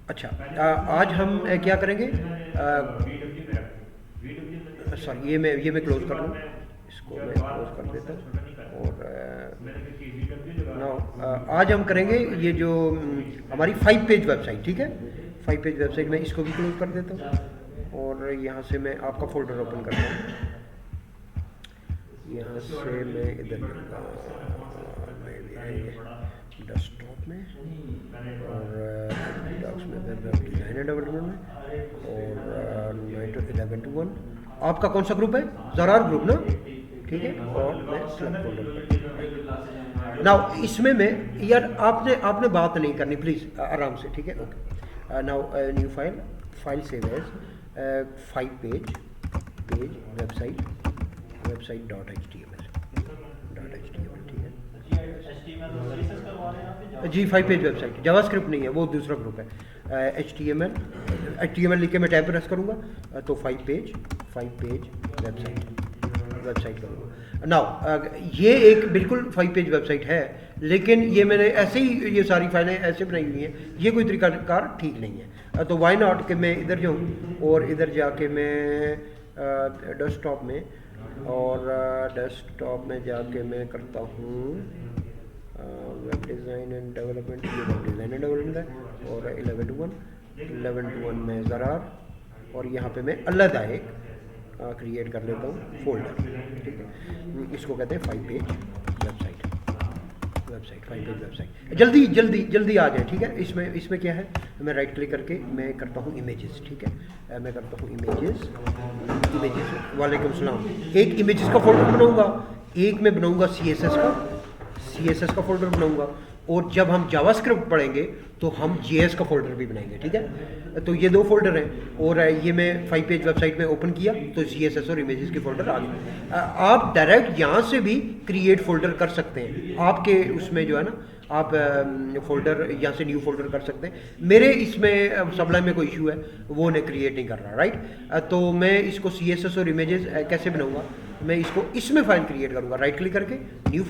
अच्छा, आज हम क्या करेंगे? सॉरी, ये मैं क्लोज कर लूँ, इसको मैं क्लोज कर देता हूँ। और नाउ आज हम करेंगे ये जो हमारी 5 पेज वेबसाइट, ठीक है? 5 पेज वेबसाइट में इसको भी क्लोज कर देता हूँ और यहाँ से मैं आपका फोल्डर ओपन करता हूँ। यहाँ से मैं इधर डेस्कटॉप में और डॉक्स में वेब डिज़ाइन एंड डेवलपमेंट में और 9 to 11 to 1 आपका कौन सा ग्रुप है? ज़रार ग्रुप ना, ठीक है? और मैं स्लैब फोल्डर नाउ इसमें मैं यार आपने आपने बात नहीं करनी प्लीज़, आराम से, ठीक है? Okay, now new file, file save as 5 page website dot H T M L, ठीक है जी? 5 पेज वेबसाइट जावास्क्रिप्ट नहीं है, वो दूसरा ग्रुप है। एच टी एम एल लिख के मैं टैब प्रेस करूँगा तो 5 पेज वेबसाइट करूँगा। नाउ ये एक बिल्कुल 5 पेज वेबसाइट है, लेकिन ये मैंने ऐसे ही ये सारी फाइलें ऐसे बनाई हुई हैं, ये कोई तरीकाकार ठीक नहीं है। तो वाई नॉट कि मैं इधर जाऊँ और इधर जाके मैं डेस्कटॉप में और डेस्कटॉप में जाके मैं करता हूँ वेब डिज़ाइन एंड डेवलपमेंट, ये वेब डिज़ाइन एंड डेवलपमेंट है और 11 to 1 में ज़रार, और यहाँ पे मैं अलग एक क्रिएट कर लेता हूँ फोल्डर, ठीक है? इसको कहते हैं 5 पेज वेबसाइट 5 पेज वेबसाइट। जल्दी जल्दी जल्दी आ जाए, ठीक है? इसमें क्या है, मैं राइट क्लिक करके मैं करता हूँ इमेजेस, ठीक है? मैं करता हूँ इमेजेस वालेकुम सलाम। एक इमेजेस का फोल्डर बनाऊंगा, एक मैं बनाऊंगा CSS का फोल्डर बनाऊंगा, और जब हम जावास्क्रिप्ट पढ़ेंगे तो हम JS का फोल्डर भी बनाएंगे, ठीक है? तो ये 2 फोल्डर हैं और ये मैं 5 पेज वेबसाइट में ओपन किया तो CSS और इमेजेस के फोल्डर आ गए। आप डायरेक्ट यहाँ से भी क्रिएट फोल्डर कर सकते हैं, आपके उसमें जो है ना, आप फोल्डर यहाँ से न्यू फोल्डर कर सकते हैं। मेरे इसमें सबलाइन में कोई इशू है, वो ने क्रिएट नहीं कर रहा, राइट? तो मैं इसको CSS और इमेजेस कैसे बनाऊँगा, मैं इसको इसमें फाइल क्रिएट करूँगा, राइट क्लिक करके new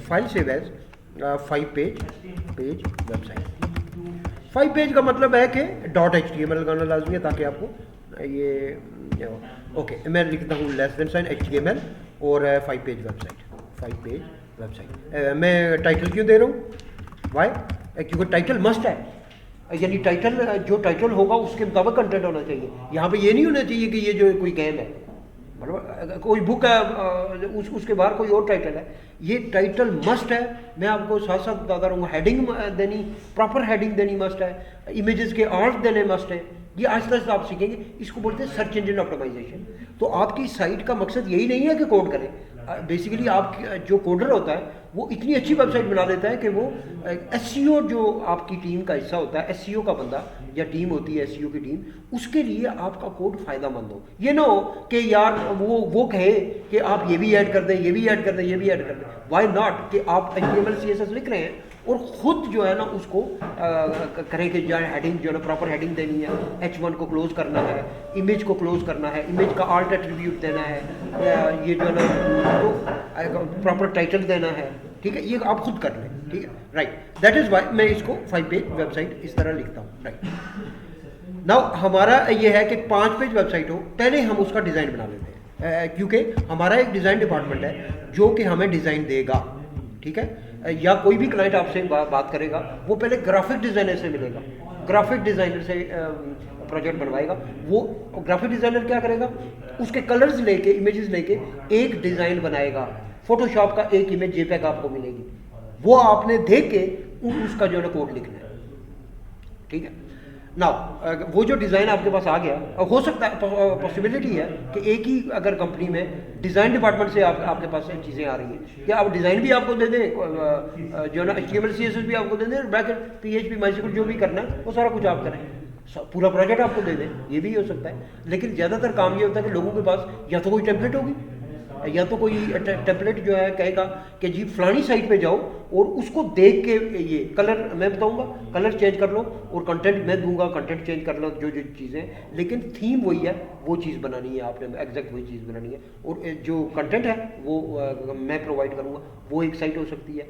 file save as 5 page website. 5 page का मतलब है कि .html लगाना लाजमी है ताकि आपको ये ओके, मैं लिखता हूँ साइन HTML और 5 पेज वेबसाइट। मैं टाइटल क्यों दे रहा हूँ? वाई? क्योंकि टाइटल मस्ट है, यानी टाइटल जो टाइटल होगा उसके मुताबिक कंटेंट होना चाहिए। यहाँ पे ये नहीं होना चाहिए कि ये जो कोई गेम है, मतलब कोई बुक है उसके बाहर कोई और टाइटल है। ये टाइटल मस्ट है। मैं आपको साथ साथ बताता रहूँगा, हेडिंग देनी, प्रॉपर हेडिंग देनी मस्ट है, इमेजेस के आर्ट देने मस्ट है। ये आहिस्ता आहिस्ता आप सीखेंगे, इसको बोलते हैं सर्च इंजन ऑप्टिमाइजेशन। तो आपकी साइट का मकसद यही नहीं है कि कोड करें, बेसिकली आप जो कोडर होता है वो इतनी अच्छी वेबसाइट बना देता है कि वो एसईओ जो आपकी टीम का हिस्सा होता है, एसईओ का बंदा या टीम होती है एसईओ की टीम, उसके लिए आपका कोड फ़ायदेमंद हो। ये ना हो कि यार वो कहे कि आप ये भी ऐड कर दें, ये भी ऐड कर दें, ये भी ऐड कर दें। वाई नॉट कि आप HTML CSS लिख रहे हैं और ख़ुद जो है ना उसको करें कि जो है हेडिंग जो है ना प्रॉपर हेडिंग देनी है, H1 को क्लोज करना है, इमेज को क्लोज करना है, इमेज का आर्ट एट्रीब्यूट देना है, ये जो है ना तो प्रॉपर टाइटल देना है, ठीक है? ये आप खुद कर लें, ठीक है? राइट, दैट इज़ वाई मैं इसको 5 पेज वेबसाइट इस तरह लिखता हूँ, राइट। नाउ हमारा ये है कि 5 पेज वेबसाइट हो, पहले हम उसका डिज़ाइन बना लेते हैं, क्योंकि हमारा एक डिज़ाइन डिपार्टमेंट है जो कि हमें डिज़ाइन देगा, ठीक है? या कोई भी क्लाइंट आपसे बात करेगा, वो पहले ग्राफिक डिज़ाइनर से मिलेगा, ग्राफिक डिज़ाइनर से प्रोजेक्ट बनवाएगा। वो ग्राफिक डिज़ाइनर क्या करेगा, उसके कलर्स लेके, इमेजेस लेके एक डिज़ाइन बनाएगा। फोटोशॉप का एक इमेज JPEG आपको मिलेगी, वो आपने देख के उसका जो है कोड लिखना है, ठीक है? नाउ वो जो डिज़ाइन आपके पास आ गया, हो सकता है पॉसिबिलिटी है कि एक ही अगर कंपनी में डिज़ाइन डिपार्टमेंट से आपके पास चीज़ें आ रही हैं, क्या आप डिज़ाइन भी आपको दे दें, जो ना HTML CSS भी आपको दे दें, बैकएंड PHP MySQL जो भी करना है वो सारा कुछ आप करें, पूरा प्रोजेक्ट आपको दे दें, ये भी हो सकता है। लेकिन ज़्यादातर काम ये होता है कि लोगों के पास या तो कोई टेम्पलेट होगी, या तो कोई टेम्पलेट जो है कहेगा कि जी फलानी साइट पे जाओ और उसको देख के ये कलर मैं बताऊंगा, कलर चेंज कर लो, और कंटेंट मैं दूंगा, कंटेंट चेंज कर लो, जो जो चीज़ें, लेकिन थीम वही है, वो चीज़ बनानी है आपने, एग्जैक्ट वही चीज़ बनानी है। और जो कंटेंट है वो मैं प्रोवाइड करूंगा, वो एक साइट हो सकती है।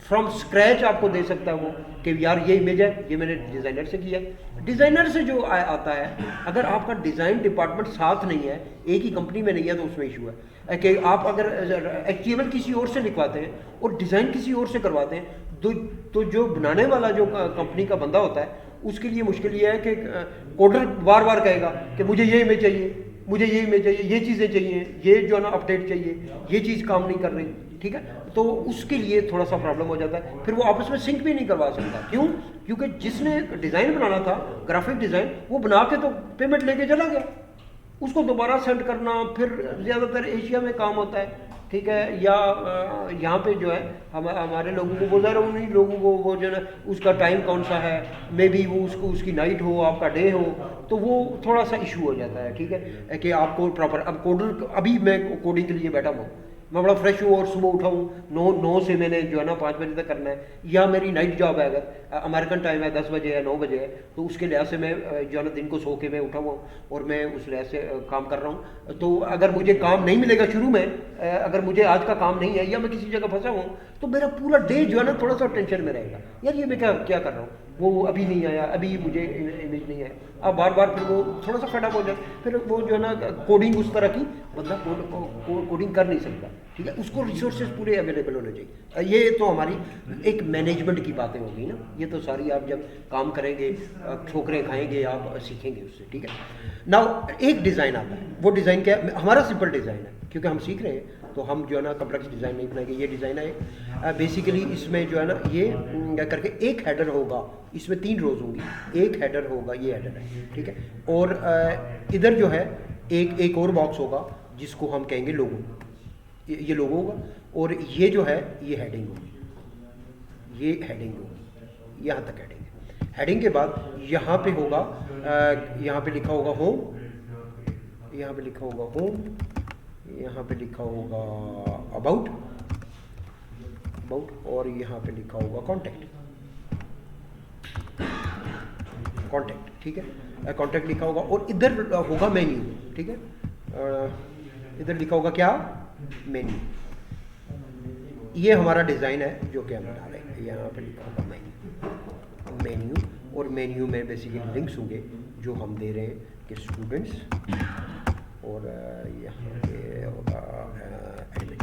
फ्रॉम स्क्रैच आपको दे सकता है वो कि यार ये इमेज है, ये मैंने डिज़ाइनर से किया है। डिज़ाइनर से जो आता है, अगर आपका डिज़ाइन डिपार्टमेंट साथ नहीं है, एक ही कंपनी में नहीं है, तो उसमें इशू है कि आप अगर HTML किसी और से लिखवाते हैं और डिज़ाइन किसी और से करवाते हैं, तो जो बनाने वाला जो कंपनी का बंदा होता है उसके लिए मुश्किल ये है कि कोडर बार बार कहेगा कि मुझे ये इमेज चाहिए, मुझे ये इमेज चाहिए, ये चीज़ें चाहिए, ये जो है ना अपडेट चाहिए, ये चीज़ काम नहीं कर रही, ठीक है। तो उसके लिए थोड़ा सा प्रॉब्लम हो जाता है, फिर वो आपस में सिंक भी नहीं करवा सकता। क्यों? क्योंकि जिसने डिज़ाइन बनाना था, ग्राफिक डिज़ाइन, वो बना के तो पेमेंट लेके चला गया, उसको दोबारा सेंड करना फिर ज़्यादातर एशिया में काम होता है, ठीक है। या यहाँ पे जो है हमारे लोगों को वो ज़रा उन्हीं लोगों को वो जो है उसका टाइम कौन सा है, मे बी वो उसकी नाइट हो, आपका डे हो, तो वो थोड़ा सा इशू हो जाता है, ठीक है, कि आपको प्रॉपर अब कोडर, अभी मैं कोडिंग के लिए बैठा हूँ, मैं बड़ा फ्रेश हूँ और सुबह उठाऊँ 9 से मैंने जो है ना 5 बजे तक करना है, या मेरी नाइट जॉब है, अगर अमेरिकन टाइम है 10 बजे है 9 बजे है, तो उसके लिहाज से मैं जो है ना दिन को सो के मैं उठा हुआ हूँ और मैं उस लिहाज से काम कर रहा हूँ। तो अगर मुझे काम नहीं मिलेगा शुरू में, अगर मुझे आज का काम नहीं है या मैं किसी जगह फंसा हूँ, तो मेरा पूरा डे जो है ना थोड़ा सा टेंशन में रहेगा, यार ये मैं क्या कर रहा हूँ, वो अभी नहीं आया, अभी मुझे इमेज नहीं आया, अब बार बार फिर वो थोड़ा सा फेडअप हो जाए, फिर वो जो है ना कोडिंग उस तरह की बंदा कोडिंग कर नहीं सकता, ठीक है। उसको रिसोर्सेज पूरे अवेलेबल होने चाहिए। ये तो हमारी एक मैनेजमेंट की बातें होगी ना, ये तो सारी आप जब काम करेंगे, ठोकरें खाएंगे, आप सीखेंगे उससे, ठीक है। नाउ एक डिज़ाइन आता है, वो डिज़ाइन क्या है? हमारा सिंपल डिज़ाइन है, क्योंकि हम सीख रहे हैं, तो हम जो है ना कम्प्लेक्स डिज़ाइन नहीं बनाएंगे। ये डिज़ाइन है बेसिकली, इसमें जो है ना ये क्या करके एक हेडर होगा, इसमें 3 रोज होंगी, एक हेडर होगा, ये हेडर है, ठीक है। और इधर जो है एक और बॉक्स होगा जिसको हम कहेंगे लोगो, ये लोगो होगा, और ये जो है ये हेडिंग होगी, ये हेडिंग होगी, यहाँ तक हेडिंग है। हेडिंग के बाद यहाँ पे होगा, यहाँ पे लिखा होगा होम, यहाँ पे लिखा होगा होम, यहाँ पे लिखा होगा अबाउट, और यहाँ पे लिखा होगा कॉन्टैक्ट, ठीक है, कॉन्टैक्ट लिखा होगा, और इधर होगा मेन्यू, ठीक है, इधर लिखा होगा क्या? मेन्यू। ये हमारा डिज़ाइन है जो कि हम बना रहे हैं, यहाँ पे लिखा होगा मेन्यू, और मेन्यू में बेसिकली लिंक्स होंगे जो हम दे रहे हैं कि स्टूडेंट्स, और यहाँ पे होगा एडमिन,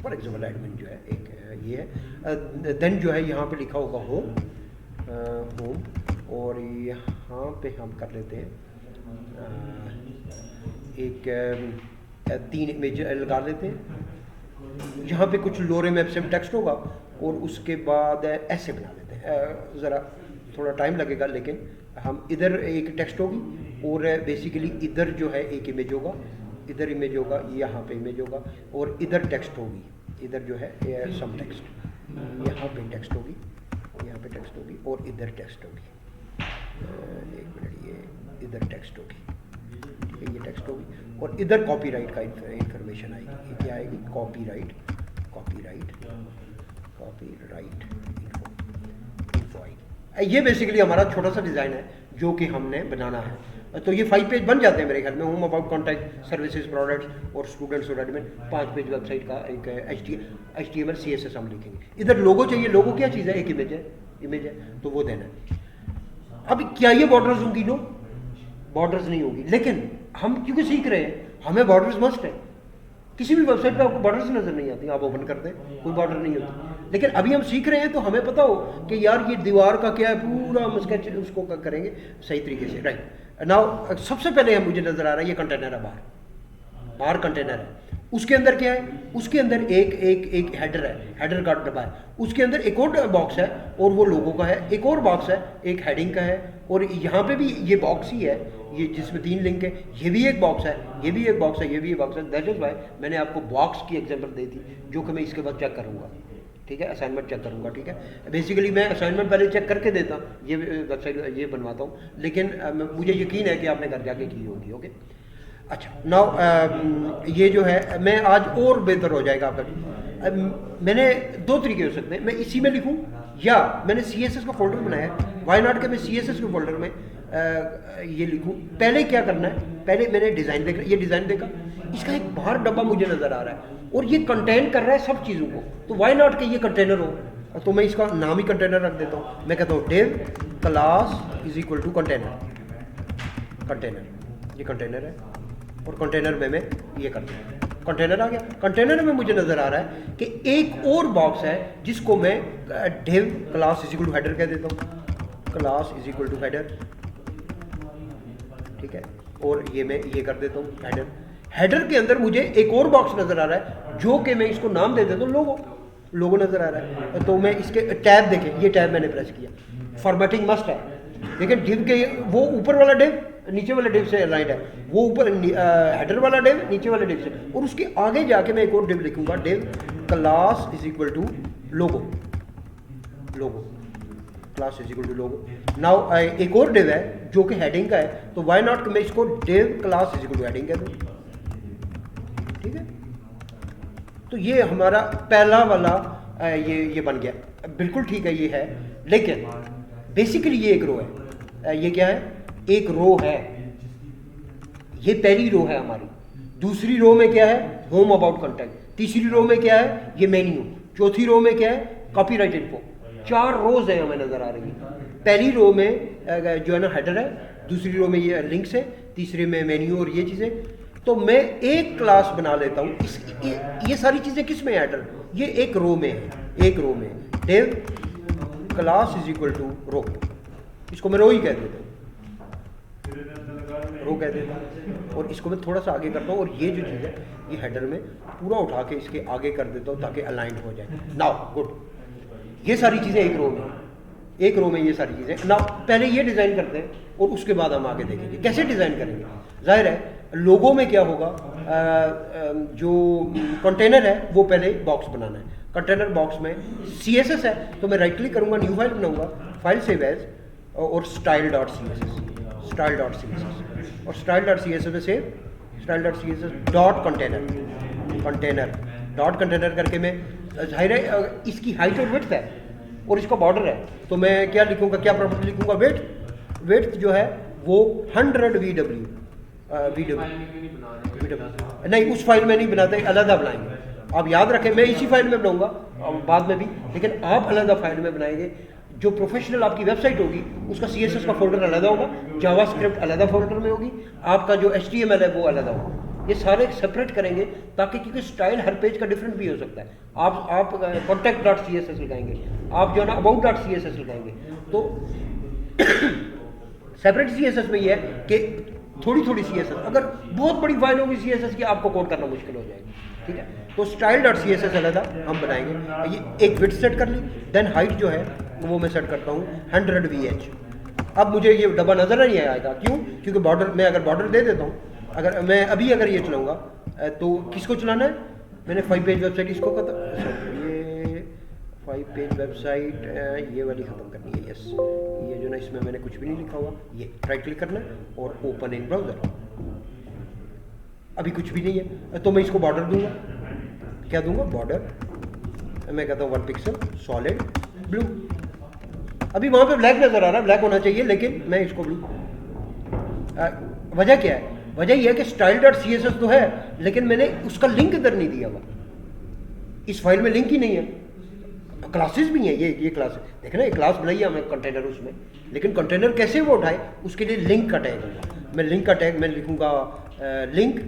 फॉर एग्जाम्पल एडमिन जो है एक ये है। देन जो है यहाँ पे लिखा होगा होम, और यहाँ पे हम कर लेते हैं एक 3 इमेज लगा लेते हैं। यहाँ पे कुछ लोरेम एप्सिम टेक्स्ट होगा, और उसके बाद ऐसे बना लेते हैं, ज़रा थोड़ा टाइम लगेगा, लेकिन हम इधर एक टेक्स्ट होगी, और बेसिकली इधर जो है एक इमेज होगा, इधर इमेज होगा, यहाँ पे इमेज होगा, और इधर टेक्स्ट होगी, इधर जो है सम टेक्स्ट, यहाँ पे टेक्स्ट होगी, यहाँ पे टेक्स्ट होगी, और इधर टेक्स्ट होगी, एक मिनट, ये इधर टेक्स्ट होगी, ठीक है, ये टेक्स्ट होगी, और इधर कॉपीराइट का इंफॉर्मेशन आएगी। ये क्या आएगी? कॉपीराइट इन्फो आएगी। ये बेसिकली हमारा छोटा सा डिज़ाइन है जो कि हमने बनाना है। तो ये 5 पेज बन जाते हैं मेरे ख्याल में, home, about, contact, services, products और स्टूडेंट्स और एडमिन। 5 पेज वेबसाइट का एक HTML CSS हम लिखेंगे। इधर लोगो चाहिए, लोगो क्या चीज़ है? एक इमेज है, तो वो देना है। अब क्या ये बॉर्डर्स होंगी? नो, बॉर्डर्स नहीं होगी, लेकिन हम क्योंकि सीख रहे हैं, हमें बॉर्डर्स मस्ट है। किसी भी वेबसाइट पे आपको बॉर्डर्स नजर नहीं आती, आप ओपन करते हैं कोई बॉर्डर नहीं होती, लेकिन अभी हम सीख रहे हैं तो हमें पता हो कि यार ये दीवार का क्या है, पूरा हम स्केच उसको करेंगे सही तरीके से। राइट नाउ सबसे पहले मुझे नजर आ रहा है ये कंटेनर है, बाहर कंटेनर है, उसके अंदर क्या है? उसके अंदर एक हेडर है, हेडर का डब्बा है, उसके अंदर एक और बॉक्स है और वो लोगों का है, एक और बॉक्स है, एक हेडिंग का है, और यहाँ पे भी ये बॉक्स ही है, ये जिसमें 3 लिंक है, ये भी एक बॉक्स है, ये भी एक बॉक्स है, ये भी एक बॉक्स है। दैट इज वाई मैंने आपको बॉक्स की एग्जांपल दी थी, जो कि मैं इसके बाद चेक करूँगा, ठीक है, असाइनमेंट चेक करूँगा, ठीक है। बेसिकली मैं असाइनमेंट पहले चेक करके देता, ये वेबसाइट ये बनवाता हूँ, लेकिन मुझे यकीन है कि आपने घर जाके की होगी। ओके, अच्छा, नाउ ये जो है मैं आज और बेहतर हो जाएगा आपका। मैंने 2 तरीके हो सकते हैं, मैं इसी में लिखूं या मैंने CSS का फोल्डर बनाया, वाई नॉट के मैं CSS के फोल्डर में ये लिखूं। पहले क्या करना है, पहले मैंने डिज़ाइन देखा, ये डिज़ाइन देखा, इसका एक बाहर डब्बा मुझे नज़र आ रहा है और ये कंटेन कर रहा है सब चीज़ों को, तो वाई नॉट के ये कंटेनर हो, तो मैं इसका नाम ही कंटेनर रख देता हूँ। मैं कहता हूँ div class is equal to container. Container ये कंटेनर है और कंटेनर में मैं ये कर दूँ, कंटेनर आ गया। कंटेनर में मुझे नज़र आ रहा है कि एक और बॉक्स है जिसको मैं div class is equal to header कह देता हूँ। Class is equal to header, ठीक है, और ये मैं ये कर देता हूँ हेडर। हेडर के अंदर मुझे एक और बॉक्स नज़र आ रहा है जो कि मैं इसको नाम दे देता हूँ लोगो। लोगो नज़र आ रहा है तो मैं इसके टैब देखें, ये टैब मैंने प्रेस किया, फॉर्मेटिंग मस्ट है। लेकिन डिव के वो ऊपर वाला डिव नीचे वाले डिव से अलाइंड है, वो ऊपर हेडर वाला डिव नीचे वाले डिव से, और उसके आगे जाके मैं एक और डिव लिखूंगा, div class is equal to logo. Logo class is equal to logo. Now एक और डिव है जो कि हेडिंग का है, तो व्हाई नॉट मैं इसको div class is equal two heading कह दूं, ठीक है। तो ये हमारा पहला वाला ये बन गया, बिल्कुल ठीक है ये है। लेकिन बेसिकली ये एक रो है, ये क्या है, एक रो है, ये पहली रो है हमारी। दूसरी रो में क्या है, होम अबाउट कंटेंट। तीसरी रो में क्या है, ये मेन्यू। चौथी रो में क्या है, कॉपीराइट इन्फो। 4 रोज है हमें नजर आ रही है। पहली रो में जो है ना हेडर है, दूसरी रो में ये लिंक्स है, तीसरे में मेन्यू और ये चीजें। तो मैं एक क्लास बना लेता हूँ। ये सारी चीजें किस में है, हेडर, ये एक रो में है, एक रो में div class is equal to row. इसको मैं रो ही कह देता हूँ, रो कह देता हूँ। और इसको मैं थोड़ा सा आगे करता हूँ, और ये जो चीज़ है ये हेडर में पूरा उठा के इसके आगे कर देता हूँ ताकि अलाइंड हो जाए। नाउ गुड, ये सारी चीज़ें एक रो में, एक रो में ये सारी चीज़ें। नाउ पहले ये डिज़ाइन करते हैं और उसके बाद हम आगे देखेंगे कैसे डिज़ाइन करेंगे। जाहिर है लोगो में क्या होगा, जो कंटेनर है वो पहले बॉक्स बनाना है। कंटेनर बॉक्स में CSS है, तो मैं राइट क्लिक करूँगा, न्यू फाइल बनाऊँगा, फाइल सेव एज, और style.css, style.css, और style.css में save, style.css dot container, container dot container करके मैं, जाहिर है इसकी हाइट और विड्थ है और इसका बॉर्डर है, तो मैं क्या लिखूंगा, क्या प्रॉपर्टी लिखूंगा, विड्थ जो है वो 100 VW नहीं, उस फाइल में नहीं बनाते, अलग बनाएंगे। आप याद रखें, मैं इसी फाइल में बनाऊंगा बाद में भी, लेकिन आप अलग फाइल में बनाएंगे। जो प्रोफेशनल आपकी वेबसाइट होगी उसका CSS का फोल्डर अलग होगा, जावास्क्रिप्ट अलग फोल्डर में होगी, आपका जो HTML है वो अलग होगा। ये सारे सेपरेट करेंगे ताकि, क्योंकि स्टाइल हर पेज का डिफरेंट भी हो सकता है। आप contact.css लगाएंगे, आप जो है ना about.css लगाएंगे, तो सेपरेट CSS में ये है कि थोड़ी थोड़ी CSS, अगर बहुत बड़ी फाइल होगी CSS की आपको कोड करना मुश्किल हो जाएगा, ठीक है। तो style.css अलग हम बनाएंगे। ये एक विड्थ सेट कर ली, देन हाइट जो है वो मैं सेट करता हूँ 100 VH। अब मुझे ये डब्बा नजर नहीं आएगा, क्यों, क्योंकि बॉर्डर, मैं अगर बॉर्डर दे देता हूँ, अगर मैं अगर ये चलाऊंगा, तो किसको चलाना है, मैंने 5 पेज वेबसाइट इसको ये 5 पेज वेबसाइट ये वाली ख़त्म करनी है। यस, ये जो ना इसमें मैंने कुछ भी नहीं लिखा हुआ, ये राइट क्लिक करना है और ओपन इन ब्राउज़र। अभी कुछ भी नहीं है, तो मैं इसको बॉर्डर दूंगा, क्या दूंगा, बॉर्डर, मैं कहता हूँ 1 पिक्सल सॉलिड ब्लू। अभी वहाँ पे ब्लैक नज़र आ रहा है, ब्लैक होना चाहिए, लेकिन मैं इसको ब्लू। वजह क्या है, वजह यह है कि style.css तो है, लेकिन मैंने उसका लिंक इधर नहीं दिया हुआ, इस फाइल में लिंक ही नहीं है। क्लासेस भी हैं, ये क्लास देखे ना, ये क्लास बनाई है हमें कंटेनर उसमें, लेकिन कंटेनर कैसे वो उठाए, उसके लिए लिंक का टैग होगा। मैं लिंक का टैग मैं लिखूंगा लिंक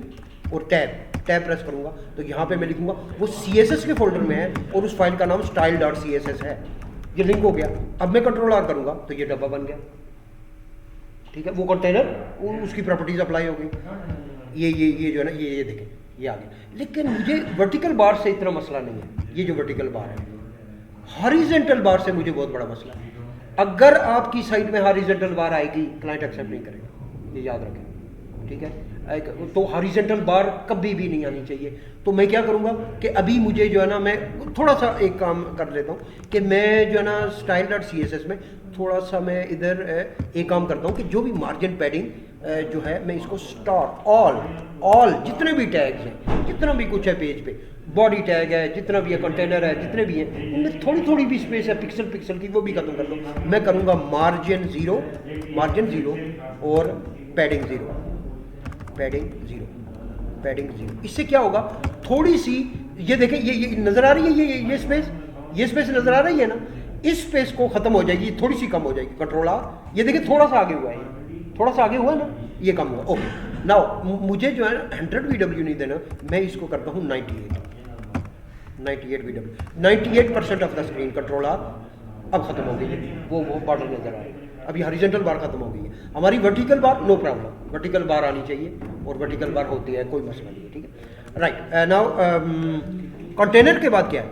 और टैब प्रेस करूंगा, तो यहाँ पे मैं लिखूंगा, वो CSS के फोल्डर में है और उस फाइल का नाम style.css है, ये लिंक हो गया। अब मैं Ctrl+R करूंगा तो ये डब्बा बन गया, ठीक है। वो कंटेनर, उसकी प्रॉपर्टीज अप्लाई हो गई। ये जो है ना, ये देखें, ये आ गया। लेकिन मुझे वर्टिकल बार से इतना मसला नहीं है, ये जो वर्टिकल बार है, हॉरिजॉन्टल बार से मुझे बहुत बड़ा मसला है। अगर आपकी साइट में हॉरिजॉन्टल बार आएगी, क्लाइंट एक्सेप्ट नहीं करेगा, ये याद रखें, ठीक है। तो हॉरिजॉन्टल बार कभी भी नहीं आनी चाहिए। तो मैं क्या करूँगा कि अभी मुझे जो है ना, मैं थोड़ा सा एक काम कर लेता हूँ कि मैं जो है ना style.css में थोड़ा सा मैं इधर एक काम करता हूँ कि जो भी मार्जिन पैडिंग जो है, मैं इसको स्टार ऑल जितने भी टैग्स हैं, जितना भी कुछ है पेज पे, बॉडी टैग है, जितना भी है, कंटेनर है, जितने भी हैं, उनमें थोड़ी थोड़ी भी स्पेस है पिक्सल की, वो भी खत्म कर दो। मैं करूँगा मार्जिन जीरो और पैडिंग जीरो। इससे क्या होगा, थोड़ी सी, ये देखें, ये नज़र आ रही है, ये स्पेस, ये स्पेस नजर आ रही है ना, इस स्पेस को खत्म हो जाएगी, थोड़ी सी कम हो जाएगी, कंट्रोल आर, ये देखिए थोड़ा सा आगे हुआ है, थोड़ा सा आगे हुआ है ना, ये कम हुआ। ओके नाउ मुझे जो है 100 VW नहीं देना, मैं इसको करता हूँ 98 VW, 98% of the screen control R अब खत्म हो गई है, वो बॉर्डर नजर आ रहा है। अभी हॉरिजॉन्टल बार खत्म हो गई है, हमारी vertical bar no problem, vertical bar आनी चाहिए और वर्टिकल बार होती है, कोई मसला नहीं है, ठीक है। राइट नाउ कंटेनर के बाद क्या है,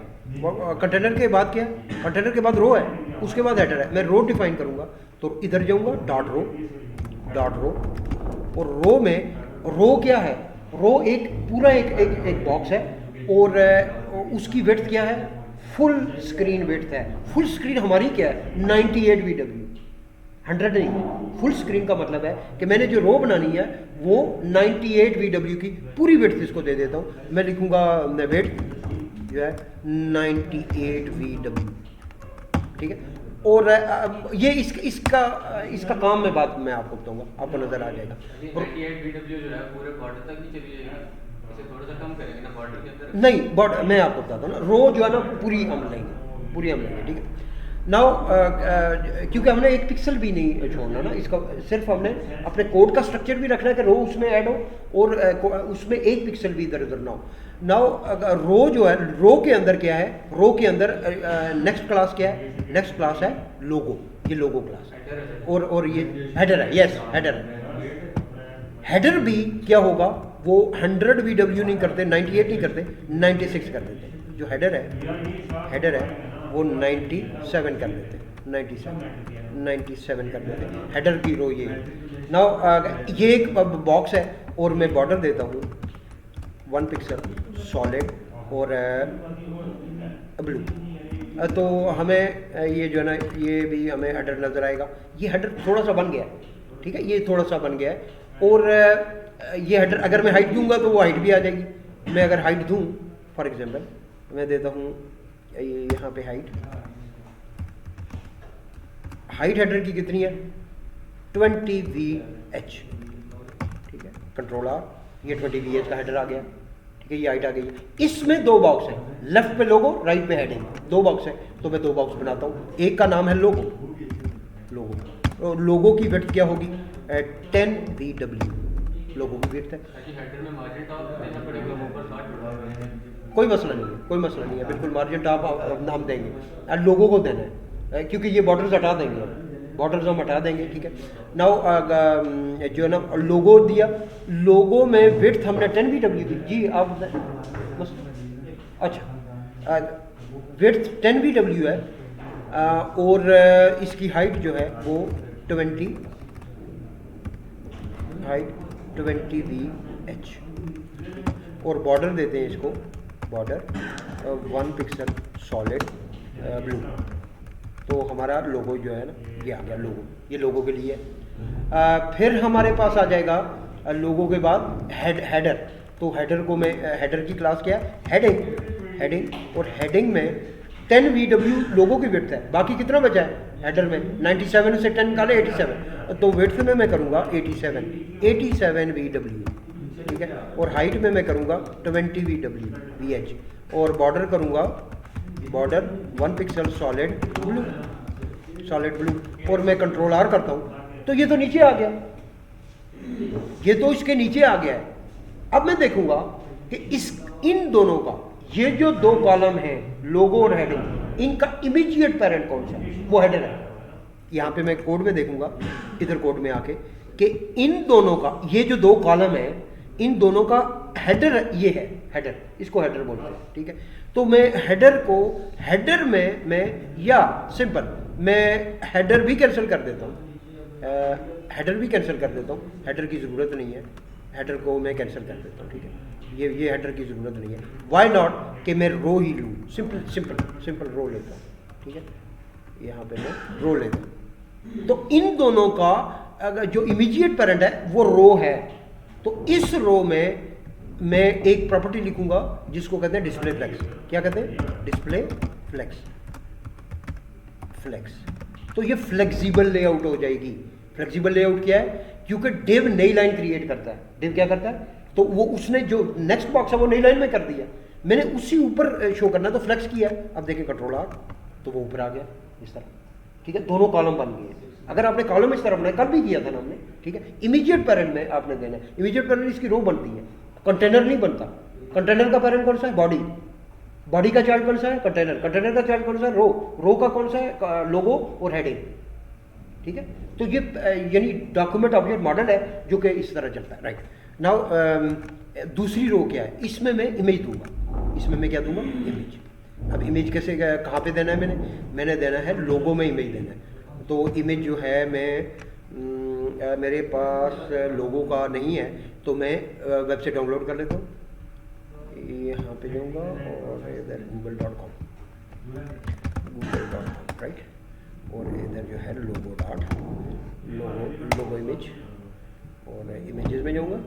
कंटेनर के बाद क्या है, कंटेनर के बाद रो है, उसके बाद हेडर है। मैं रो डिफाइन करूंगा तो इधर जाऊंगा डॉट रो, और रो में रो क्या है, रो एक पूरा एक बॉक्स है और उसकी विड्थ क्या है, फुल स्क्रीन विड्थ है। फुल स्क्रीन हमारी क्या है 98 VW, 100 नहीं है। फुल स्क्रीन का मतलब है कि मैंने जो रो बनानी है वो 98 VW की पूरी विड्थ इसको दे देता हूँ। मैं लिखूंगा विड्थ जो है 98 VW, ठीक है। और ये इसका काम मैं आपको बताऊंगा, आपको नजर आ जाएगा। 98 VW जो है पूरे बॉर्डर तक ही चली जाएगा, इसे थोड़ा सा कम करेंगे ना बॉर्डर के अंदर? नहीं, बॉर्डर मैं आपको बताता हूँ ना, रो जो है ना पूरी हम लेंगे, ठीक है। नाउ क्योंकि हमने एक पिक्सल भी नहीं छोड़ना ना, इसका सिर्फ हमने अपने कोड का स्ट्रक्चर भी रखना है कि रो उसमें ऐड हो और उसमें एक पिक्सल भी इधर उधर ना हो। नाउ रो जो है, रो के अंदर क्या है, रो के अंदर नेक्स्ट क्लास क्या है, नेक्स्ट क्लास है लोगो, ये लोगो क्लास है, और ये हेडर है, यस हेडर है। हेडर भी क्या होगा, वो 100 VW नहीं करते, 98 नहीं करते, 96 कर देते। जो हेडर है वो 97 कर देते, 97 कर देते, हेडर की रो ये। नाउ ये एक बॉक्स है और मैं बॉर्डर देता हूँ 1 पिक्सल सॉलिड और ब्लू। तो हमें ये जो है ना, ये भी हमें हेडर नज़र आएगा। ये हेडर थोड़ा सा बन गया है, ठीक है, ये थोड़ा सा बन गया है। और ये हेडर अगर मैं हाइट दूंगा तो वो हाइट भी आ जाएगी। मैं अगर हाइट दूं, फॉर एग्जांपल मैं देता हूँ यहाँ पे हाइट हेडर की कितनी है 20 VH, ठीक है, कंट्रोल आर, ये 20 VH का हेडर आ गया, ठीक है, ये हाइट आ गई है। इसमें दो बॉक्स है, लेफ्ट पे लोगो, राइट पे हेडिंग, दो बॉक्स है, तो मैं दो बॉक्स बनाता हूँ। एक का नाम है लोगो, तो लोगो की विड्थ क्या होगी 10 VW, लोगो की विड्थ है। कोई मसला नहीं है, बिल्कुल मार्जिन टॉप हम देंगे, लोगों को देना है क्योंकि ये बॉर्डर्स हटा देंगे, बॉर्डर्स हम हटा देंगे, ठीक है। नाउ जो है ना लोगो दिया, लोगो में विड्थ हमने 10 VW दी जी, आप बस अच्छा विड्थ 10 VW है और इसकी हाइट जो है वो 20 VH और बॉर्डर देते हैं इसको, बॉर्डर 1 पिक्सल सॉलिड ब्लू। तो हमारा लोगो जो है ना ये आ गया लोगो, ये लोगो के लिए। फिर हमारे पास आ जाएगा लोगो के बाद हेडर। तो हेडर को मैं हेडर की क्लास क्या है हेडिंग, और हेडिंग में 10 VW लोगो की विड्थ है, बाकी कितना बचा है हेडर में 97 से 10 निकाले 87, तो विड्थ में मैं करूँगा 87 VW, ठीक है। और हाइट में मैं करूँगा 20 VH और बॉर्डर करूँगा 1 पिक्सल सॉलिड ब्लू, और मैं कंट्रोल आर करता हूँ तो ये तो नीचे आ गया, ये तो इसके नीचे आ गया है। अब मैं देखूंगा कि इन दोनों का, ये जो दो कॉलम है लोगो और हेडिंग, इनका इमीडिएट पेरेंट कौन सा है, वो हेडर है। यहाँ पे मैं कोड में देखूंगा, इधर कोड में आके, कि इन दोनों का, ये जो दो कॉलम है इन दोनों का हेडर ये है, हेडर, इसको हेडर बोलते हैं, ठीक है। तो मैं हेडर को, हेडर में मैं या सिंपल मैं हेडर भी कैंसिल कर देता हूँ, हेडर की ज़रूरत नहीं है, हेडर को मैं कैंसिल कर देता हूँ, ठीक है। ये हेडर की ज़रूरत नहीं है, वाई नॉट कि मैं रो ही लूँ, सिंपल रो लेता हूँ, ठीक है। यहाँ पे मैं रो लेता हूँ। तो इन दोनों का अगर जो इमीडिएट पेरेंट है वो रो है, तो इस रो में मैं एक प्रॉपर्टी लिखूंगा जिसको कहते हैं डिस्प्ले फ्लेक्स। क्या कहते हैं डिस्प्ले फ्लेक्स। तो ये फ्लेक्सिबल लेआउट हो जाएगी। फ्लेक्सिबल लेआउट क्या है, क्योंकि डिव नई लाइन क्रिएट करता है। डिव क्या करता है, तो वो उसने जो नेक्स्ट बॉक्स है वो नई लाइन में कर दिया, मैंने उसी ऊपर शो करना तो फ्लेक्स किया है, अब देखें कंट्रोल आर तो वो ऊपर आ गया इस तरह, ठीक है, दोनों कॉलम बन गए। अगर आपने कॉलम इस तरह बनाया, कल भी किया था ना हमने, ठीक है, इमीडिएट पेरेंट में आपने देना है। इमीडिएट पेरेंट इसकी रो बनती है, कंटेनर नहीं बनता। कंटेनर का पेरेंट कौन सा है? बॉडी। बॉडी का चाइल्ड कौन सा है? कंटेनर। कंटेनर का चाइल्ड कौन सा है? रो। रो का कौन सा है? लोगो और हेडिंग, ठीक है। तो ये यानी डॉक्यूमेंट ऑब्जेक्ट मॉडल है जो कि इस तरह चलता है, राइट। नाउ दूसरी रो क्या है? इसमें मैं इमेज दूंगा, इसमें मैं क्या दूंगा? इमेज। अब इमेज कैसे, कहाँ पे देना है? मैंने देना है लोगो में इमेज देना है। तो इमेज जो है मैं मेरे पास लोगो का नहीं है तो मैं वेब से डाउनलोड कर लेता हूँ, यहाँ पे जाऊँगा और इधर google.com, राइट, और इधर जो है लोगो इमेज, और इमेजेस में जाऊँगा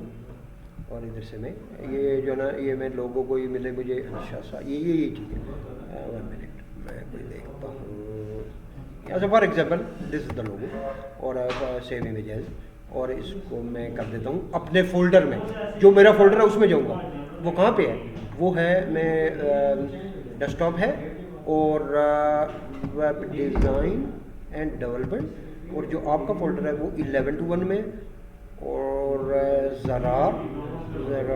और इधर से मैं ये जो ना ये मैं लोगों को ये मिले मुझे, अच्छा सा ये ठीक है। 1 मिनट मैं कोई देखता हूँ यहाँ से, for example this is the logo और सेव इमेजेस, और इसको मैं कर देता हूँ अपने फोल्डर में, जो मेरा फोल्डर है उसमें जाऊँगा। वो कहाँ पे है? वो है मैं डेस्कटॉप है और वेब डिज़ाइन एंड डेवलपमेंट, और जो आपका फोल्डर है वो 11:1 में, और ज़रार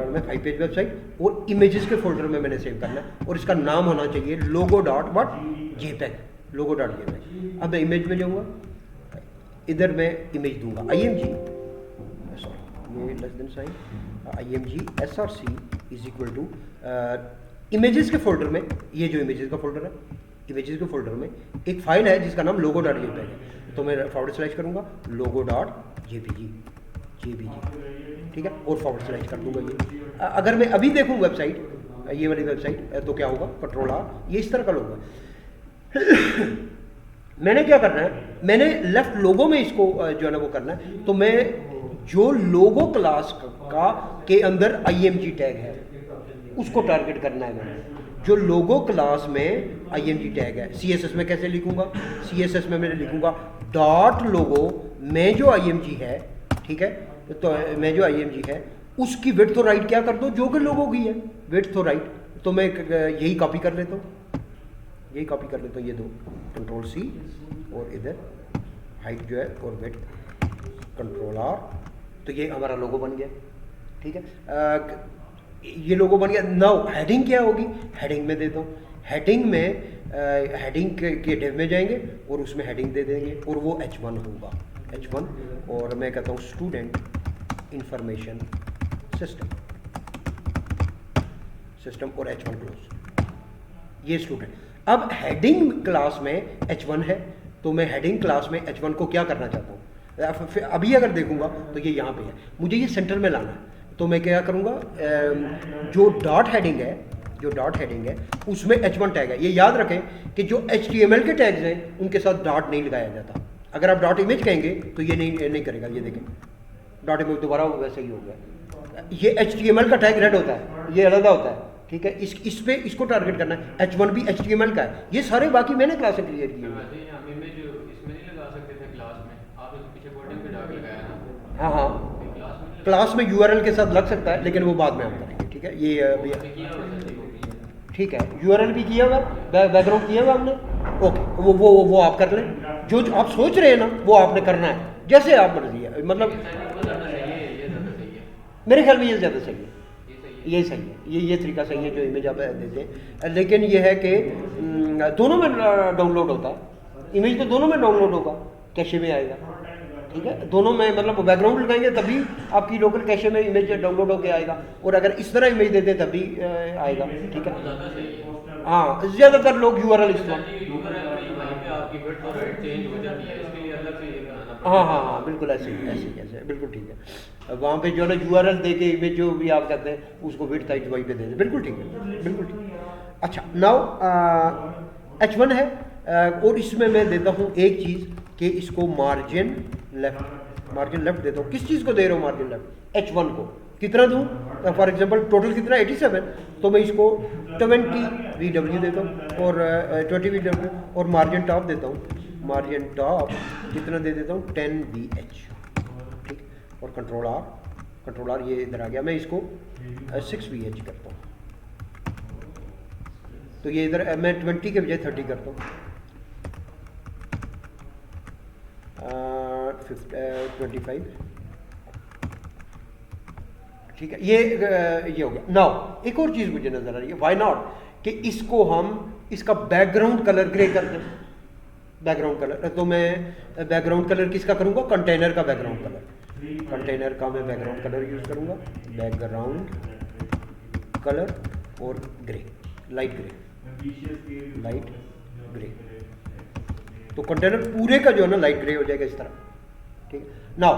में 5 पेज वेबसाइट और इमेजेस के फोल्डर में मैंने सेव करना है, और इसका नाम होना चाहिए logo.jpeg, logo.jpeg। अब मैं इमेज में जाऊँगा, इधर मैं इमेज दूंगा img, सॉरी ये less than sign, img src is equal to images के फोल्डर में, ये जो इमेजेस का फोल्डर है, इमेजेस के फोल्डर में एक फाइल है जिसका नाम logo.jpg है, तो मैं फॉरवर्ड स्लैश करूँगा logo.jpg, ठीक है, और फॉरवर्ड स्लैश कर दूंगा ये। अगर मैं अभी देखूँ वेबसाइट, ये वाली वेबसाइट, तो क्या होगा? कंट्रोल आर, ये इस तरह का लोगो है। मैंने क्या करना है? मैंने लेफ्ट लोगो में इसको जो है ना वो करना है, तो मैं जो लोगो क्लास का के अंदर img टैग है उसको टारगेट करना है। मैंने जो लोगो क्लास में img टैग है, css में कैसे लिखूंगा? css में मैंने लिखूंगा डॉट लोगो में जो img है, ठीक है, तो मैं जो img है उसकी विड्थ और राइट क्या कर दो? जो कि लोगो की है, विड्थ और राइट। तो मैं यही कॉपी कर लेता हूँ, यही कॉपी कर लेता हूँ, ये दो, कंट्रोल C, और इधर हाइट जो है और विड्थ कंट्रोल R, तो ये हमारा लोगो बन गया, ठीक है। ये लोगो बन गया। नाउ हेडिंग क्या होगी? हेडिंग में देता हूँ, हेडिंग में हेडिंग के डिव में जाएंगे और उसमें हेडिंग दे देंगे, और वो H1 होगा, H1, और मैं कहता हूँ स्टूडेंट इंफॉर्मेशन सिस्टम और H1 क्लोज, ये स्टूडेंट। अब हेडिंग क्लास में H1 है, तो मैं हेडिंग क्लास में H1 को क्या करना चाहता हूँ? अभी अगर देखूंगा तो ये यहाँ पे है, मुझे ये सेंटर में लाना है, तो मैं क्या करूँगा? जो डॉट हेडिंग है, जो डॉट हेडिंग है उसमें H1 टैग है। ये याद रखें कि जो HTML के टैग्स हैं उनके साथ डॉट नहीं लगाया जाता। अगर आप डॉट इमेज कहेंगे तो ये नहीं करेगा। ये देखें, डॉट इमेज दोबारा वैसे ही हो गया। ये HTML का टैग रेड होता है, ये अलग होता है, ठीक है। इस पे इसको टारगेट करना है। H1 भी HTML का है। ये सारे बाकी मैंने क्लास से क्लियर किए हैं। हाँ हाँ, क्लास में URL के साथ लग सकता है, लेकिन वो बाद में हम करेंगे, ठीक है। ये ठीक है, URL भी किया हुआ, बैकग्राउंड किया हुआ हमने, ओके, वो आप कर लें। जो आप सोच रहे हैं ना वो आपने करना है, जैसे आप मर्जी है, मतलब मेरे ख्याल में ये ज़्यादा सही है, ये सही है, ये तरीका सही है जो इमेज आप देते हैं। लेकिन ये है कि दोनों में डाउनलोड होता है, इमेज तो दोनों में डाउनलोड होगा, कैशे में आएगा, ठीक है, दोनों में, मतलब बैकग्राउंड लगाएंगे तभी आपकी लोकल कैशे में इमेज डाउनलोड होकर आएगा, और अगर इस तरह इमेज देते तभी आएगा, ठीक है। हाँ, ज़्यादातर लोग URL इस्तेमाल, हाँ, बिल्कुल ऐसे बिल्कुल ठीक है। वहाँ पे जो है ना URL दे के इमेज जो भी आप कहते हैं उसको विड्थ हाइट वहीं पे दे दें, बिल्कुल ठीक है, बिल्कुल ठीक। अच्छा, नाउ H1 है, और इसमें मैं देता हूँ एक चीज़ कि इसको मार्जिन लेफ्ट देता हूँ। किस चीज़ को दे रहा हूँ मार्जिन लेफ्ट? H1 को। कितना दूँ? फॉर एग्जांपल टोटल कितना 87, तो मैं इसको 20 VW देता हूँ, और 20 VW, और मार्जिन टॉप देता हूँ, मार्जिन टॉप कितना दे देता हूँ 10 VH, ठीक, और कंट्रोल आर ये इधर आ गया। मैं इसको 6 VH करता हूँ, तो ये इधर मैं 20 के बजाय 30 करता हूँ, 25, ठीक है। ये हो गया। नाउ एक और चीज़ मुझे नज़र आ रही है, वाई नॉट कि इसको हम इसका बैकग्राउंड कलर ग्रे कर दें। बैकग्राउंड कलर तो मैं बैकग्राउंड कलर किसका करूँगा, कंटेनर का बैकग्राउंड कलर, कंटेनर का मैं बैकग्राउंड कलर यूज़ करूँगा, बैकग्राउंड कलर और ग्रे, लाइट ग्रे। तो कंटेनर पूरे का जो है ना लाइट ग्रे हो जाएगा इस तरह, ठीक है। नाउ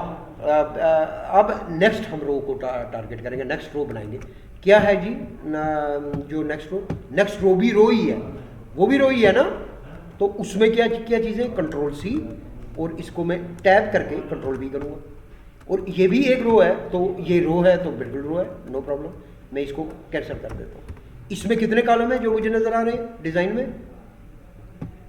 अब नेक्स्ट हम रो को टारगेट करेंगे, नेक्स्ट रो बनाएंगे। क्या है जी जो नेक्स्ट रो भी रो ही है, वो भी रो ही है ना, तो उसमें क्या चीज़ें, कंट्रोल C, और इसको मैं टैब करके कंट्रोल V करूँगा, और ये भी एक रो है, तो ये रो है तो बिल्कुल रो है, नो प्रॉब्लम। मैं इसको कैंसिल कर देता हूँ। इसमें कितने कॉलम है जो मुझे नज़र आ रहे हैं डिज़ाइन में,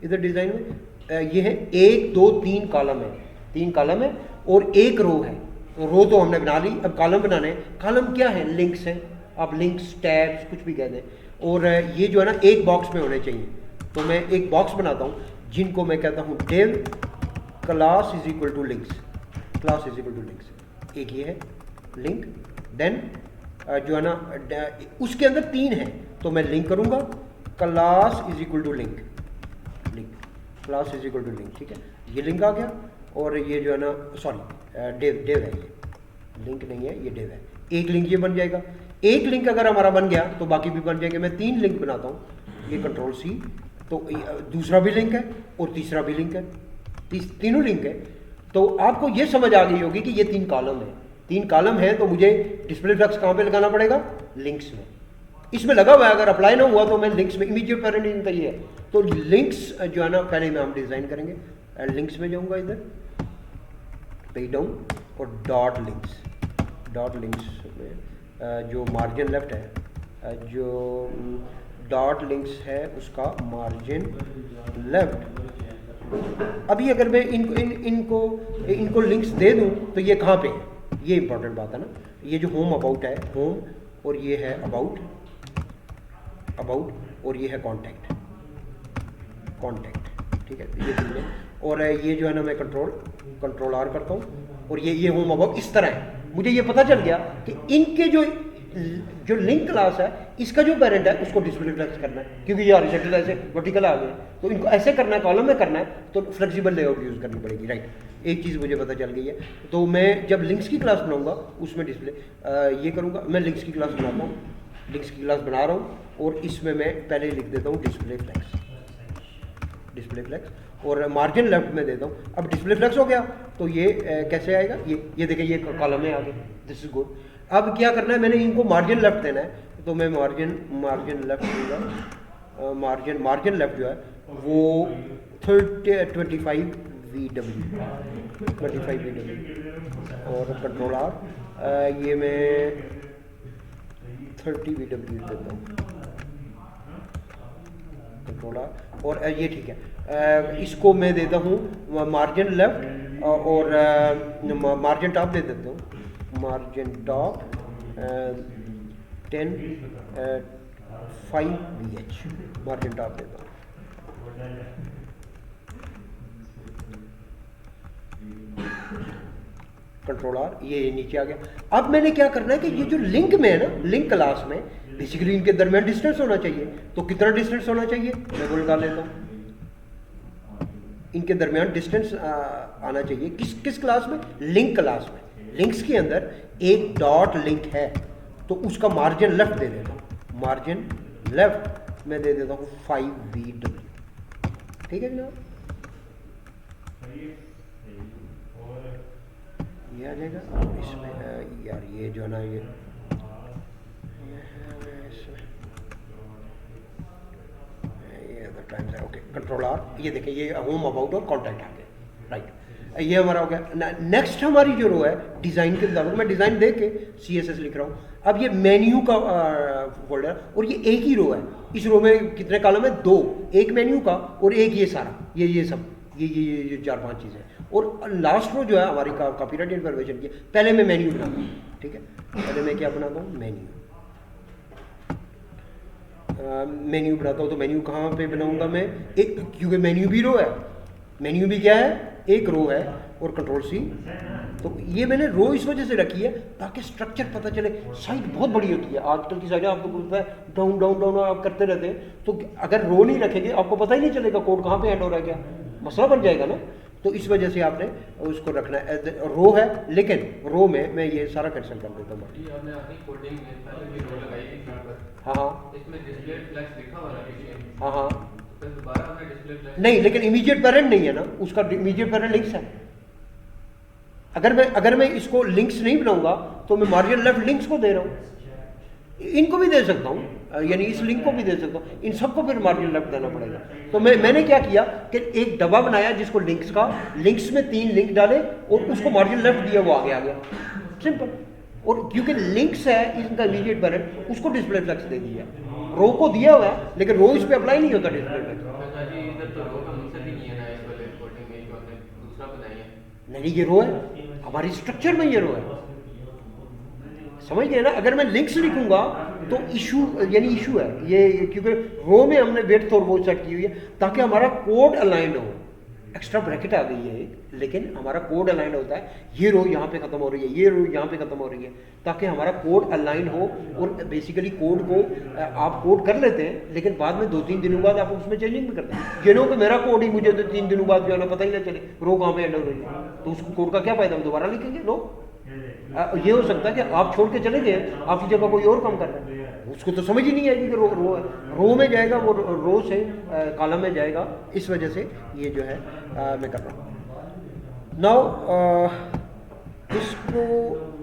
इधर डिज़ाइन में ये है 1 2 3 कॉलम है, 3 कॉलम है और एक रो है। तो रो तो हमने बना ली, अब कॉलम बनाने हैं। कॉलम क्या है, लिंक्स हैं, आप लिंक्स टैब्स कुछ भी कह दें, और ये जो है ना एक बॉक्स में होने चाहिए। तो मैं एक बॉक्स बनाता हूँ जिनको मैं कहता हूँ div class is equal to links, class is equal to links. एक ये है लिंक, देन जो है ना उसके अंदर 3 है, तो मैं लिंक करूँगा class is equal to link, class is equal to link, ठीक है। ये लिंक आ गया, और ये जो है ना सॉरी डिव है, ये लिंक नहीं है, ये डिव है। एक लिंक ये बन जाएगा, एक लिंक अगर हमारा बन गया तो बाकी भी बन जाएंगे। मैं 3 लिंक बनाता हूँ, ये कंट्रोल C, तो दूसरा भी लिंक है और तीसरा भी लिंक है, तीनों लिंक है। तो आपको ये समझ आ गई होगी कि ये 3 कॉलम है, 3 कॉलम है, तो मुझे डिस्प्ले फ्लक्स कहाँ पे लगाना पड़ेगा, लिंक्स में। इसमें लगा हुआ है, अगर अप्लाई ना हुआ तो मैं लिंक्स में, इमीडिएट पेरेंट इनका ये है, तो लिंक्स जो है ना पहले में हम डिज़ाइन करेंगे। लिंक्स में जाऊँगा, इधर पे डाउन और डॉट लिंक्स में जो मार्जिन लेफ्ट है, जो डॉट लिंक्स है उसका मार्जिन लेफ्ट। अभी अगर मैं इनको लिंक्स दे दूं तो ये कहाँ पे है, ये इंपॉर्टेंट बात है ना। ये जो होम अबाउट है, होम, और ये है अबाउट, और ये है कॉन्टैक्ट, ठीक है, ये चीज़ें। और ये जो है ना मैं कंट्रोल R करता हूँ, और ये होम अबाउट इस तरह है। मुझे ये पता चल गया कि इनके जो लिंक क्लास है, इसका जो पेरेंट है उसको डिस्प्ले फ्लक्स करना है, क्योंकि ये हॉरिजॉन्टल ऐसे वर्टिकल आ गए, तो इनको ऐसे करना है, कॉलम में करना है, तो फ्लेक्सिबल लेआउट यूज़ करनी पड़ेगी, राइट। एक चीज़ मुझे पता चल गई है। तो मैं जब लिंक्स की क्लास बनाऊंगा उसमें डिस्प्ले ये करूँगा, मैं लिंक्स की क्लास बनाता हूँ, लिंक्स की क्लास बना रहा हूँ, और इसमें मैं पहले लिख देता हूँ डिस्प्ले फ्लैक्स, और मार्जिन लेफ्ट में देता हूँ। अब डिस्प्ले फ्लक्स हो गया, तो ये कैसे आएगा, ये देखिए, ये कॉलम में आ गया, दिस इज गुड। अब क्या करना है, मैंने इनको मार्जिन लेफ्ट देना है, तो मैं मार्जिन लेफ्ट दूंगा। मार्जिन लेफ्ट जो है वो 25 VW, और कंट्रोल R, ये मैं 30 VW देता हूँ, कंट्रोल R, और ये ठीक है। इसको मैं देता हूँ मार्जिन लेफ्ट, और मार्जिन टॉप दे देता हूँ, margin top 5 VH, margin top देता हूँ। कंट्रोल R, ये नीचे आ गया। अब मैंने क्या करना है कि ये जो लिंक में है ना, लिंक क्लास में बेसिकली इनके दरमियान डिस्टेंस होना चाहिए। तो कितना डिस्टेंस होना चाहिए, मैं वो लगा लेता हूँ। इनके दरमियान डिस्टेंस आना चाहिए किस क्लास में, लिंक क्लास में। लिंक्स के अंदर एक डॉट लिंक है, तो उसका मार्जिन लेफ्ट दे देता हूँ, मार्जिन लेफ्ट में दे देता हूँ 5 VW, ठीक है जनाब। ये आ जाएगा इसमें, यार ये जो है ना, ये टाइम्स है, ओके। कंट्रोल R, ये देखें, ये होम अबाउट और कॉन्टैक्ट आ गया, राइट। ये हमारा हो गया। नेक्स्ट हमारी जो रो है डिज़ाइन के मुताबिक, मैं डिज़ाइन दे के CSS लिख रहा हूँ। अब ये मेन्यू का फोल्डर, और ये एक ही रो है। इस रो में कितने कॉलम है, 2, एक मेन्यू का और एक ये सारा, ये सब, ये 4-5 चीज़ें। और लास्ट रो जो है हमारी कॉपीराइट इन्फॉर्मेशन की, पहले मैं मेन्यू बनाता हूँ, ठीक है। पहले मैं क्या बनाता हूँ, मेन्यू, मेन्यू बनाता हूँ तो मेन्यू कहाँ पे बनाऊंगा मैं, एक, क्योंकि मेन्यू भी रो है, मेन्यू भी क्या है, एक रो है, और कंट्रोल सी। तो ये मैंने रो इस वजह से रखी है ताकि स्ट्रक्चर पता चले। साइट बहुत बड़ी होती है आजकल की साइटें, आपको बोलता है डाउन डाउन डाउन आप करते रहते हैं, तो अगर रो नहीं रखेंगे आपको पता ही नहीं चलेगा कोड कहाँ पे एंड हो रहा है, क्या मसला बन जाएगा ना। तो इस वजह से आपने उसको रखना है, रो है, लेकिन रो में मैं ये सारा कैंसिल कर देता हूँ। ये आपने अपनी कोडिंग में पहले भी रो लगाई थी यहाँ पर, हाँ हाँ इसमें डिस्प्ले फ्लैश लिखा हुआ है पीछे, हाँ हाँ, फिर दोबारा आपने डिस्प्ले फ्लैश नहीं लेकिन इमीडिएट पेरेंट नहीं है ना, उसका इमीडिएट पेरेंट लिंक्स है। अगर मैं इसको लिंक्स नहीं बनाऊंगा तो मैं मार्जिन लेफ्ट लिंक्स को दे रहा हूँ, इनको भी दे सकता हूँ, यानी इस लिंक को भी दे सकता हूँ, इन सबको फिर मार्जिन लेफ्ट देना पड़ेगा। तो मैंने क्या किया कि एक डब्बा बनाया जिसको लिंक्स का, लिंक्स में 3 लिंक डाले और उसको मार्जिन लेफ्ट दिया, वो आगे आ गया, सिंपल। और क्योंकि लिंक्स है इनका इमीडिएट पेरेंट, उसको डिस्प्ले फ्लेक्स दे दिया, रो को दिया हुआ है लेकिन रो इस पे अप्लाई नहीं होता डिस्प्ले फ्लेक्स। जी इधर तो रो का मकसद ही नहीं है ना इस वाले कोडिंग में, जो हमने दूसरा बनाई है। नहीं ये रो है, हमारी स्ट्रक्चर में ये रो है, समझ गए ना। अगर मैं लिंक्स लिखूंगा तो इशू, यानी इशू है ये, क्योंकि रो में हमने विड्थ और वो सेट की हुई है ताकि हमारा कोड अलाइन हो। एक्स्ट्रा ब्रैकेट आ गई है एक, लेकिन हमारा कोड अलाइन होता है, ये रो यहाँ पे खत्म हो रही है, ये रो यहाँ पे खत्म हो रही है, ताकि हमारा कोड अलाइन हो। और बेसिकली कोड को आप कोड कर लेते हैं लेकिन बाद में 2-3 दिनों बाद आप उसमें चेंजिंग भी करते हैं। ये नो कि मेरा कोड ही मुझे तो 3 दिनों बाद जो है ना पता ही ना चले रो कहाँ पे एंड हो रही है, तो उस कोड का क्या फायदा, हम दोबारा लिखेंगे। नो, ये हो सकता है कि आप छोड़ के चले गए, आपकी जगह कोई और काम कर रहा है, उसको तो समझ ही नहीं आएगी कि रो में जाएगा, वो रो से कॉलम में जाएगा। इस वजह से ये जो है मैं कर रहा हूँ। नाउ इसको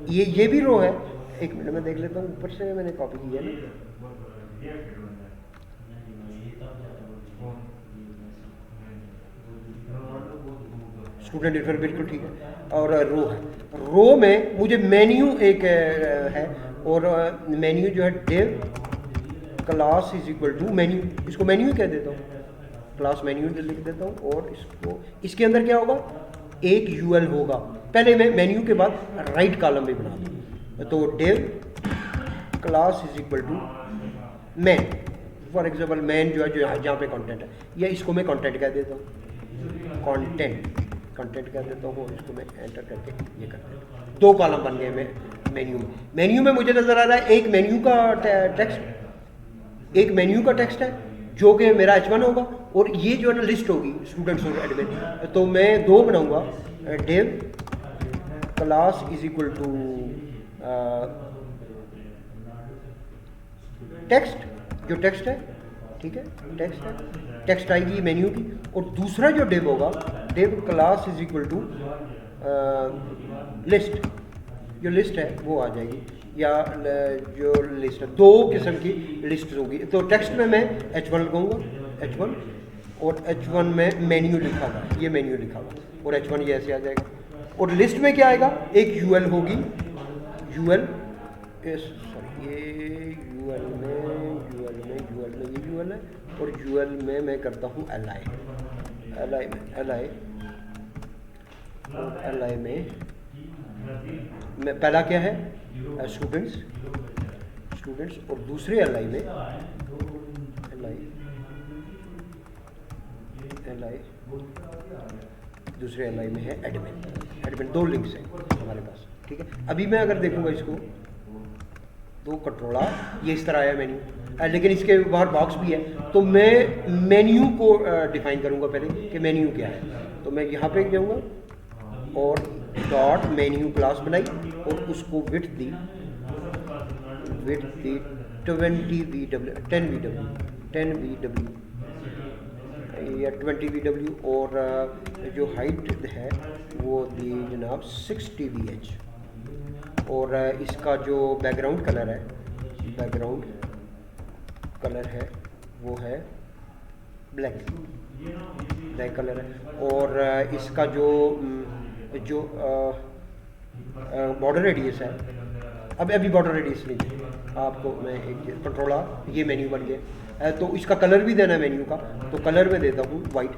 ये भी रो है, एक मिनट में देख लेता हूँ, ऊपर से मैंने कॉपी की है ना। स्टूडेंट इंटर बिल्कुल ठीक है। और रो है, रो में मुझे मेन्यू एक है, और मेन्यू जो है div class is equal to menu, इसको मेन्यू कह देता हूँ, क्लास मेन्यू लिख देता हूँ। और इसको, इसके अंदर क्या होगा, एक यूएल होगा। पहले मैं मेन्यू के बाद राइट कॉलम भी बना दूँ, तो div class is equal to main, for example main जो है, जो जहाँ पे कंटेंट है, या इसको मैं कंटेंट कह देता हूँ, कंटेंट कह देता हूँ, और इसको मैं एंटर करके ये कर देता हूँ। 2 कॉलम बन गए मैं मेन्यू में मुझे नज़र आ रहा है एक मेन्यू का टेक्स्ट, एक मेन्यू का टेक्स्ट है जो कि मेरा H1 होगा, और ये जो है ना लिस्ट होगी स्टूडेंट्स और एडमिन। तो मैं 2 बनाऊंगा, div class is equal to text, जो टेक्स्ट है, ठीक है, टेक्स्ट है, टेक्स्ट आएगी मेन्यू की। और दूसरा जो डिव होगा, div class is equal to list, जो लिस्ट है वो आ जाएगी, या जो लिस्ट है, 2 किस्म की लिस्ट होगी। तो टेक्स्ट में मैं H1 लगाऊंगा, H1, और H1 में मेन्यू लिखा हुआ, ये मेन्यू लिखा हुआ, और H1 ये ऐसे आ जाएगा। और लिस्ट में क्या आएगा, एक यूएल होगी, यूएल, सॉरी ये यूएल में ये यूएल है, और यूएल में मैं करता हूँ एलआई में मैं पहला क्या है, स्टूडेंट्स, और दूसरे एलआई में दूसरे एलआई में है एडमिन। 2 लिंक्स हैं हमारे पास, ठीक है। अभी मैं अगर देखूंगा इसको, 2 कंट्रोला, ये इस तरह आया मेन्यू, लेकिन इसके बाहर बॉक्स भी है, तो मैं मेन्यू को डिफाइन करूंगा पहले कि मेन्यू क्या है। तो मैं यहाँ पे जाऊँगा और डॉट मेन्यू क्लास बनाई, और उसको विड्थ दी 20 VW 10 VW या 20 VW, और जो हाइट है वो दी जनाब 60 VH। और इसका जो बैकग्राउंड कलर है वो है ब्लैक कलर है। और इसका जो बॉर्डर रेडियस है, अभी बॉर्डर रेडियस नहीं है, आपको मैं एक कंट्रोल ये मेन्यू बन गया, तो इसका कलर भी देना है मेन्यू का, तो कलर में देता हूँ वाइट,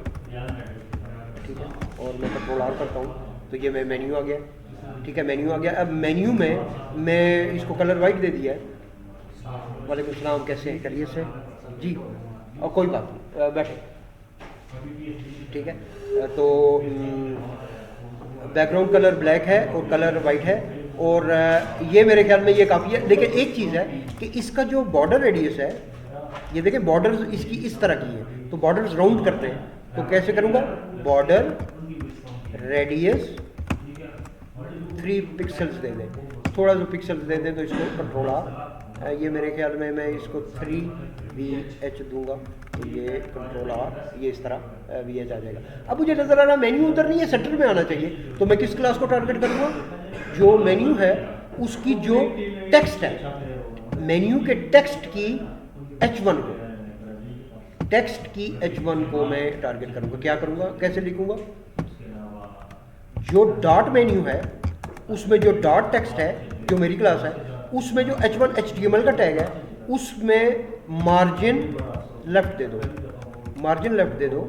ठीक है। और मैं कंट्रोल आर करता हूँ, तो ये मैं मेन्यू आ गया, ठीक है, मेन्यू आ गया। अब मेन्यू में मैं इसको कलर वाइट दे दिया है। वालेकुम सलाम, कैसे हैं, खैरियत से? जी, और कोई बात नहीं, बैठे, ठीक है। तो बैकग्राउंड कलर ब्लैक है और कलर वाइट है, और ये मेरे ख्याल में ये काफ़ी है। लेकिन एक चीज़ है कि इसका जो बॉर्डर रेडियस है, ये देखें बॉर्डर इसकी इस तरह की है, तो बॉर्डर्स राउंड करते हैं, तो कैसे करूँगा, बॉर्डर रेडियस 3 पिक्सल्स दे दें, थोड़ा सा पिक्सल्स दे दें, तो इसको कंट्रोल आर, ये मेरे ख्याल में मैं इसको 3VH दूंगा, तो ये कंट्रोल आर, ये इस तरह VH आ जाएगा। अब मुझे नज़र आ रहा मेन्यू उधर नहीं है, सेंटर में आना चाहिए, तो मैं किस क्लास को टारगेट करूँगा, जो मेन्यू है उसकी जो टेक्स्ट है, मेन्यू के टेक्स्ट की H1 को, टेक्स्ट की H1 को मैं टारगेट करूँगा। क्या करूँगा, कैसे लिखूँगा, जो डॉट मेन्यू है उसमें जो डॉट टेक्स्ट है, जो मेरी क्लास है, उसमें जो H1 HTML का टैग है, उसमें मार्जिन लेफ्ट दे दो, मार्जिन लेफ्ट दे दो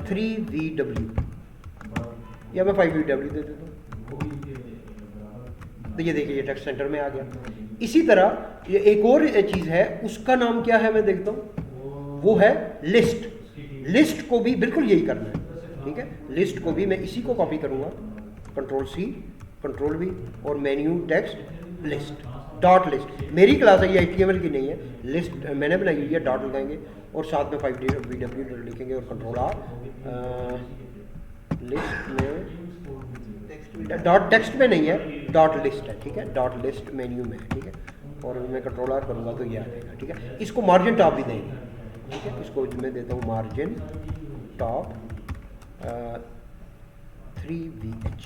3VW, या मैं 5VW दे देता हूँ, तो ये देखिए ये टेक्स्ट सेंटर में आ गया। इसी तरह ये एक और चीज़ है, उसका नाम क्या है मैं देखता हूँ, वो है लिस्ट। लिस्ट को भी बिल्कुल यही करना है, ठीक है। लिस्ट को भी मैं इसी को कॉपी करूँगा, Ctrl+C Ctrl+V और menu text list, dot list. मेरी क्लास है, ये HTML की नहीं है, लिस्ट मैंने बनाई हुई है, डॉट लगाएंगे और साथ में 5VW लिखेंगे और कंट्रोल लिस्ट में डॉट टेक्स्ट में नहीं है, डॉट लिस्ट है, ठीक है, डॉट लिस्ट मेन्यू में है, ठीक है। और मैं कंट्रोल आर करूँगा तो ये आ जाएगा, ठीक है। इसको मार्जिन टॉप भी देंगे, ठीक है, इसको मैं देता हूँ मार्जिन टॉप 3VH,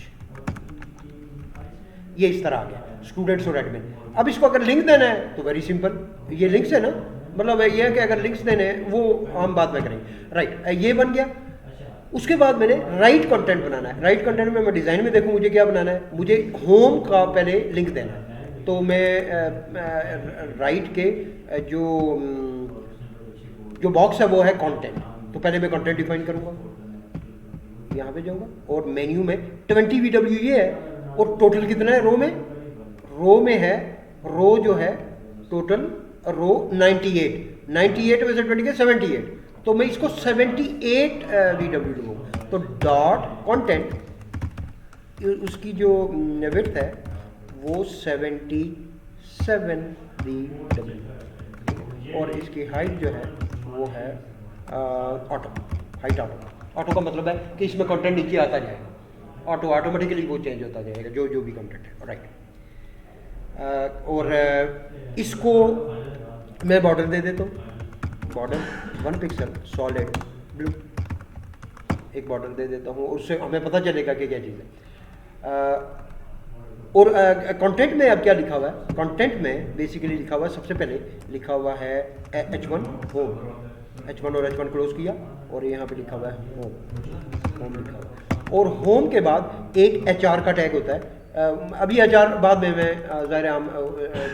ये इस तरह आ गया, स्टूडेंट्स और एडमिन। अब इसको अगर लिंक देना है तो वेरी सिंपल, ये लिंक्स है ना, मतलब ये है कि अगर लिंक्स देने हैं वो हम बाद में करेंगे, राइट। ये बन गया। उसके बाद मैंने राइट कंटेंट बनाना है। राइट कंटेंट में मैं डिज़ाइन में देखूँ मुझे क्या बनाना है, मुझे होम का पहले लिंक देना है, तो मैं राइट के जो बॉक्स है वो है कंटेंट, तो पहले मैं कंटेंट डिफाइन करूँगा, यहाँ पे जाऊँगा और मेन्यू में 20VW ये है, और टोटल कितना है रो में, रो में है, रो जो है टोटल रो 98 में से 20 के 78, तो मैं इसको 78VW लूँगा। तो डॉट कंटेंट, उसकी जो विड्थ है वो 77VW, और इसकी हाइट जो है वो है ऑटो, हाइट ऑटो का मतलब है कि इसमें कंटेंट नीचे आता जाएगा, ऑटोमेटिकली वो चेंज होता जाएगा जो भी कंटेंट है, राइट। और इसको मैं बॉर्डर दे देता हूँ, बॉर्डर 1 पिक्सल सॉलिड ब्लू, एक बॉर्डर दे देता हूँ, उससे हमें पता चलेगा कि क्या चीज़ है। और कंटेंट में अब क्या लिखा हुआ है, कंटेंट में बेसिकली लिखा हुआ है, सबसे पहले लिखा हुआ है H1 होम, H1 और H1 क्लोज किया, और यहाँ पे लिखा हुआ है होम, होम लिखा हुआ है। और होम के बाद एक HR का टैग होता है, अभी HR बाद में मैं ज़ाहिर हम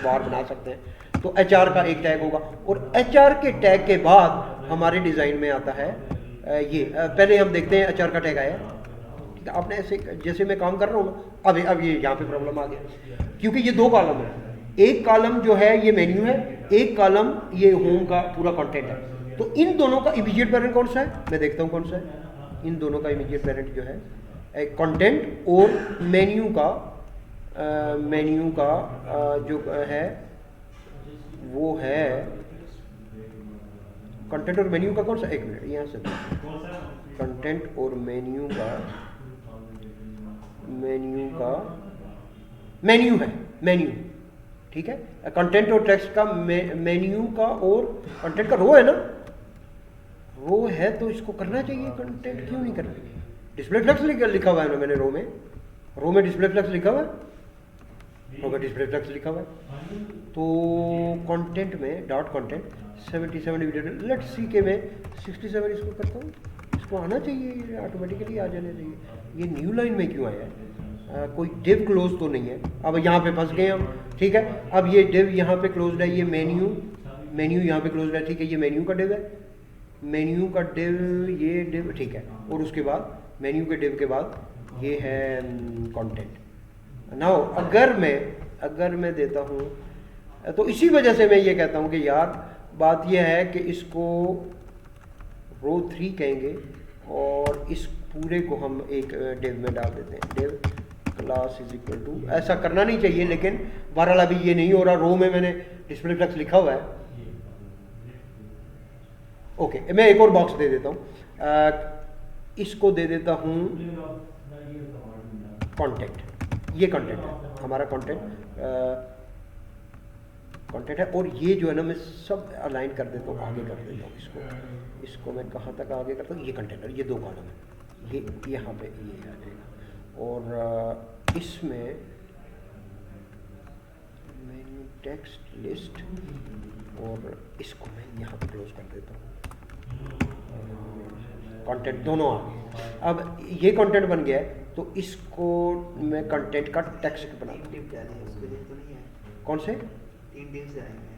बार बना सकते हैं, तो HR का एक टैग होगा, और HR के टैग के बाद हमारे डिज़ाइन में आता है ये, पहले हम देखते हैं HR का टैग आया, ठीक है। आपने ऐसे जैसे मैं काम कर रहा हूँ ना, अब ये यहाँ पे प्रॉब्लम आ गया, क्योंकि ये 2 कॉलम है, एक कॉलम जो है ये मेन्यू है, एक कॉलम ये होम का पूरा कंटेंट है, तो इन दोनों का इमीडिएट पेरेंट कौन सा है, मैं देखता हूँ कौन सा है। इन दोनों का इमीडिएट पेरेंट जो है कंटेंट और मेन्यू का जो है वो है कंटेंट और मेन्यू का कौन सा, एक मिनट यहाँ से, कंटेंट और मेन्यू है मेन्यू, ठीक है। कंटेंट और टेक्स्ट का मेन्यू का, और कंटेंट का रो है ना, रो है तो इसको करना चाहिए, कंटेंट क्यों नहीं करना। डिस्प्ले फ्लेक्स लिखा हुआ है ना मैंने, रो में डिस्प्ले फ्लेक्स लिखा हुआ है, रो में डिस्प्ले फ्लेक्स लिखा हुआ है, तो कंटेंट में डॉट कंटेंट 77 लेट्स सी के मैं 67 इसको करता हूँ, इसको आना चाहिए, ऑटोमेटिकली आ जाना चाहिए। ये न्यू लाइन में क्यों आया है, कोई डिव क्लोज तो नहीं है। अब यहाँ पे फंस गए हम, ठीक है। अब ये डिव यहाँ पे क्लोज्ड है, ये मेन्यू यहाँ पे क्लोज्ड है, ठीक है, ये मेन्यू का डिव है, मेन्यू का डिव, ये डिव, ठीक है। और उसके बाद मेन्यू के डिव के बाद ये है कंटेंट। नाउ अगर मैं देता हूँ, तो इसी वजह से मैं ये कहता हूँ कि यार बात यह है कि इसको रो 3 कहेंगे और इस पूरे को हम एक डिव में डाल देते हैं, div class is equal to, ऐसा करना नहीं चाहिए लेकिन बहरहाल अभी ये नहीं हो रहा, रो में मैंने डिस्प्ले फ्लक्स लिखा हुआ है। ओके, मैं एक और बॉक्स दे देता हूँ, इसको दे देता हूँ कंटेंट, ये कंटेंट है हमारा, कंटेंट है, और ये जो है ना मैं सब अलाइन कर देता हूँ, आगे कर देता हूँ इसको मैं कहाँ तक आगे करता हूँ, ये कंटेनर, ये 2 कॉलम है, ये यहाँ पे ये आ जाएगा, और इसमें मेन्यू टेक्स्ट लिस्ट, और इसको मैं यहाँ पे क्लोज कर देता हूँ, कंटेंट दोनों आ गए। अब ये कंटेंट बन गया है तो इसको मैं कंटेंट का टेक्स्ट बना दूँ। डिव डालें, उसके लिए तो नहीं है, कौन से 3 डिव्स आएंगे,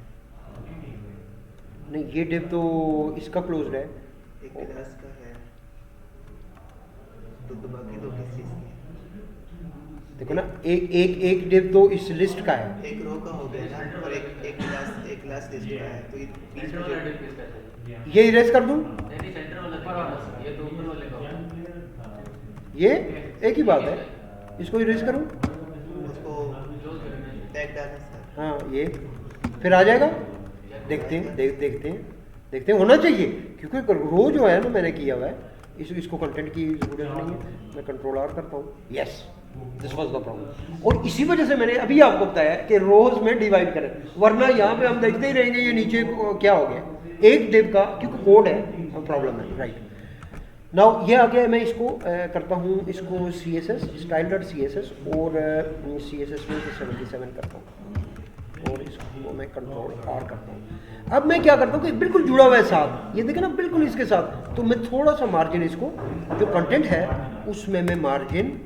नहीं, ये डिव तो इसका क्लोज्ड है, एक क्लास का है तो बाकी 2 किस चीज़ के हैं? देखो ना, एक डिव तो इस लिस्ट का है, एक रो का हो गया ना, और एक क्लास लिस्ट का है, तो ये बीच सेंटर में वाला जो डिव किसका है? ये इरेज कर दूँ, नहीं सेंटर वाला दिखा, ये तो ऊपर वाले का होगा। ये एक ही बात है, इसको इरेज करूँ, उसको क्लोज करना है। टैग डालें सर, हाँ ये फिर आ जाएगा, देखते हैं देखते हैं, होना चाहिए, क्योंकि रो जो है ना मैंने किया हुआ है, इसको कंटेंट की जरूरत नहीं है, मैं कंट्रोल आर करता हूँ, yes this was the problem, और इसी वजह से मैंने अभी आपको बताया कि रोज में डिवाइड करें, वरना यहाँ पे हम देखते ही रहेंगे ये नीचे क्या हो गया, एक डिव का क्योंकि कोड है प्रॉब्लम है, राइट। नाउ ये आ गया, मैं इसको करता हूँ, इसको CSS style.css और CSS में 77 करता हूँ, और इसको मैं कंट्रोल R करता हूँ। अब मैं क्या करता हूँ कि बिल्कुल जुड़ा हुआ है साथ, ये देखें ना बिल्कुल इसके साथ, तो मैं थोड़ा सा मार्जिन इसको, जो कंटेंट है उसमें मैं मार्जिन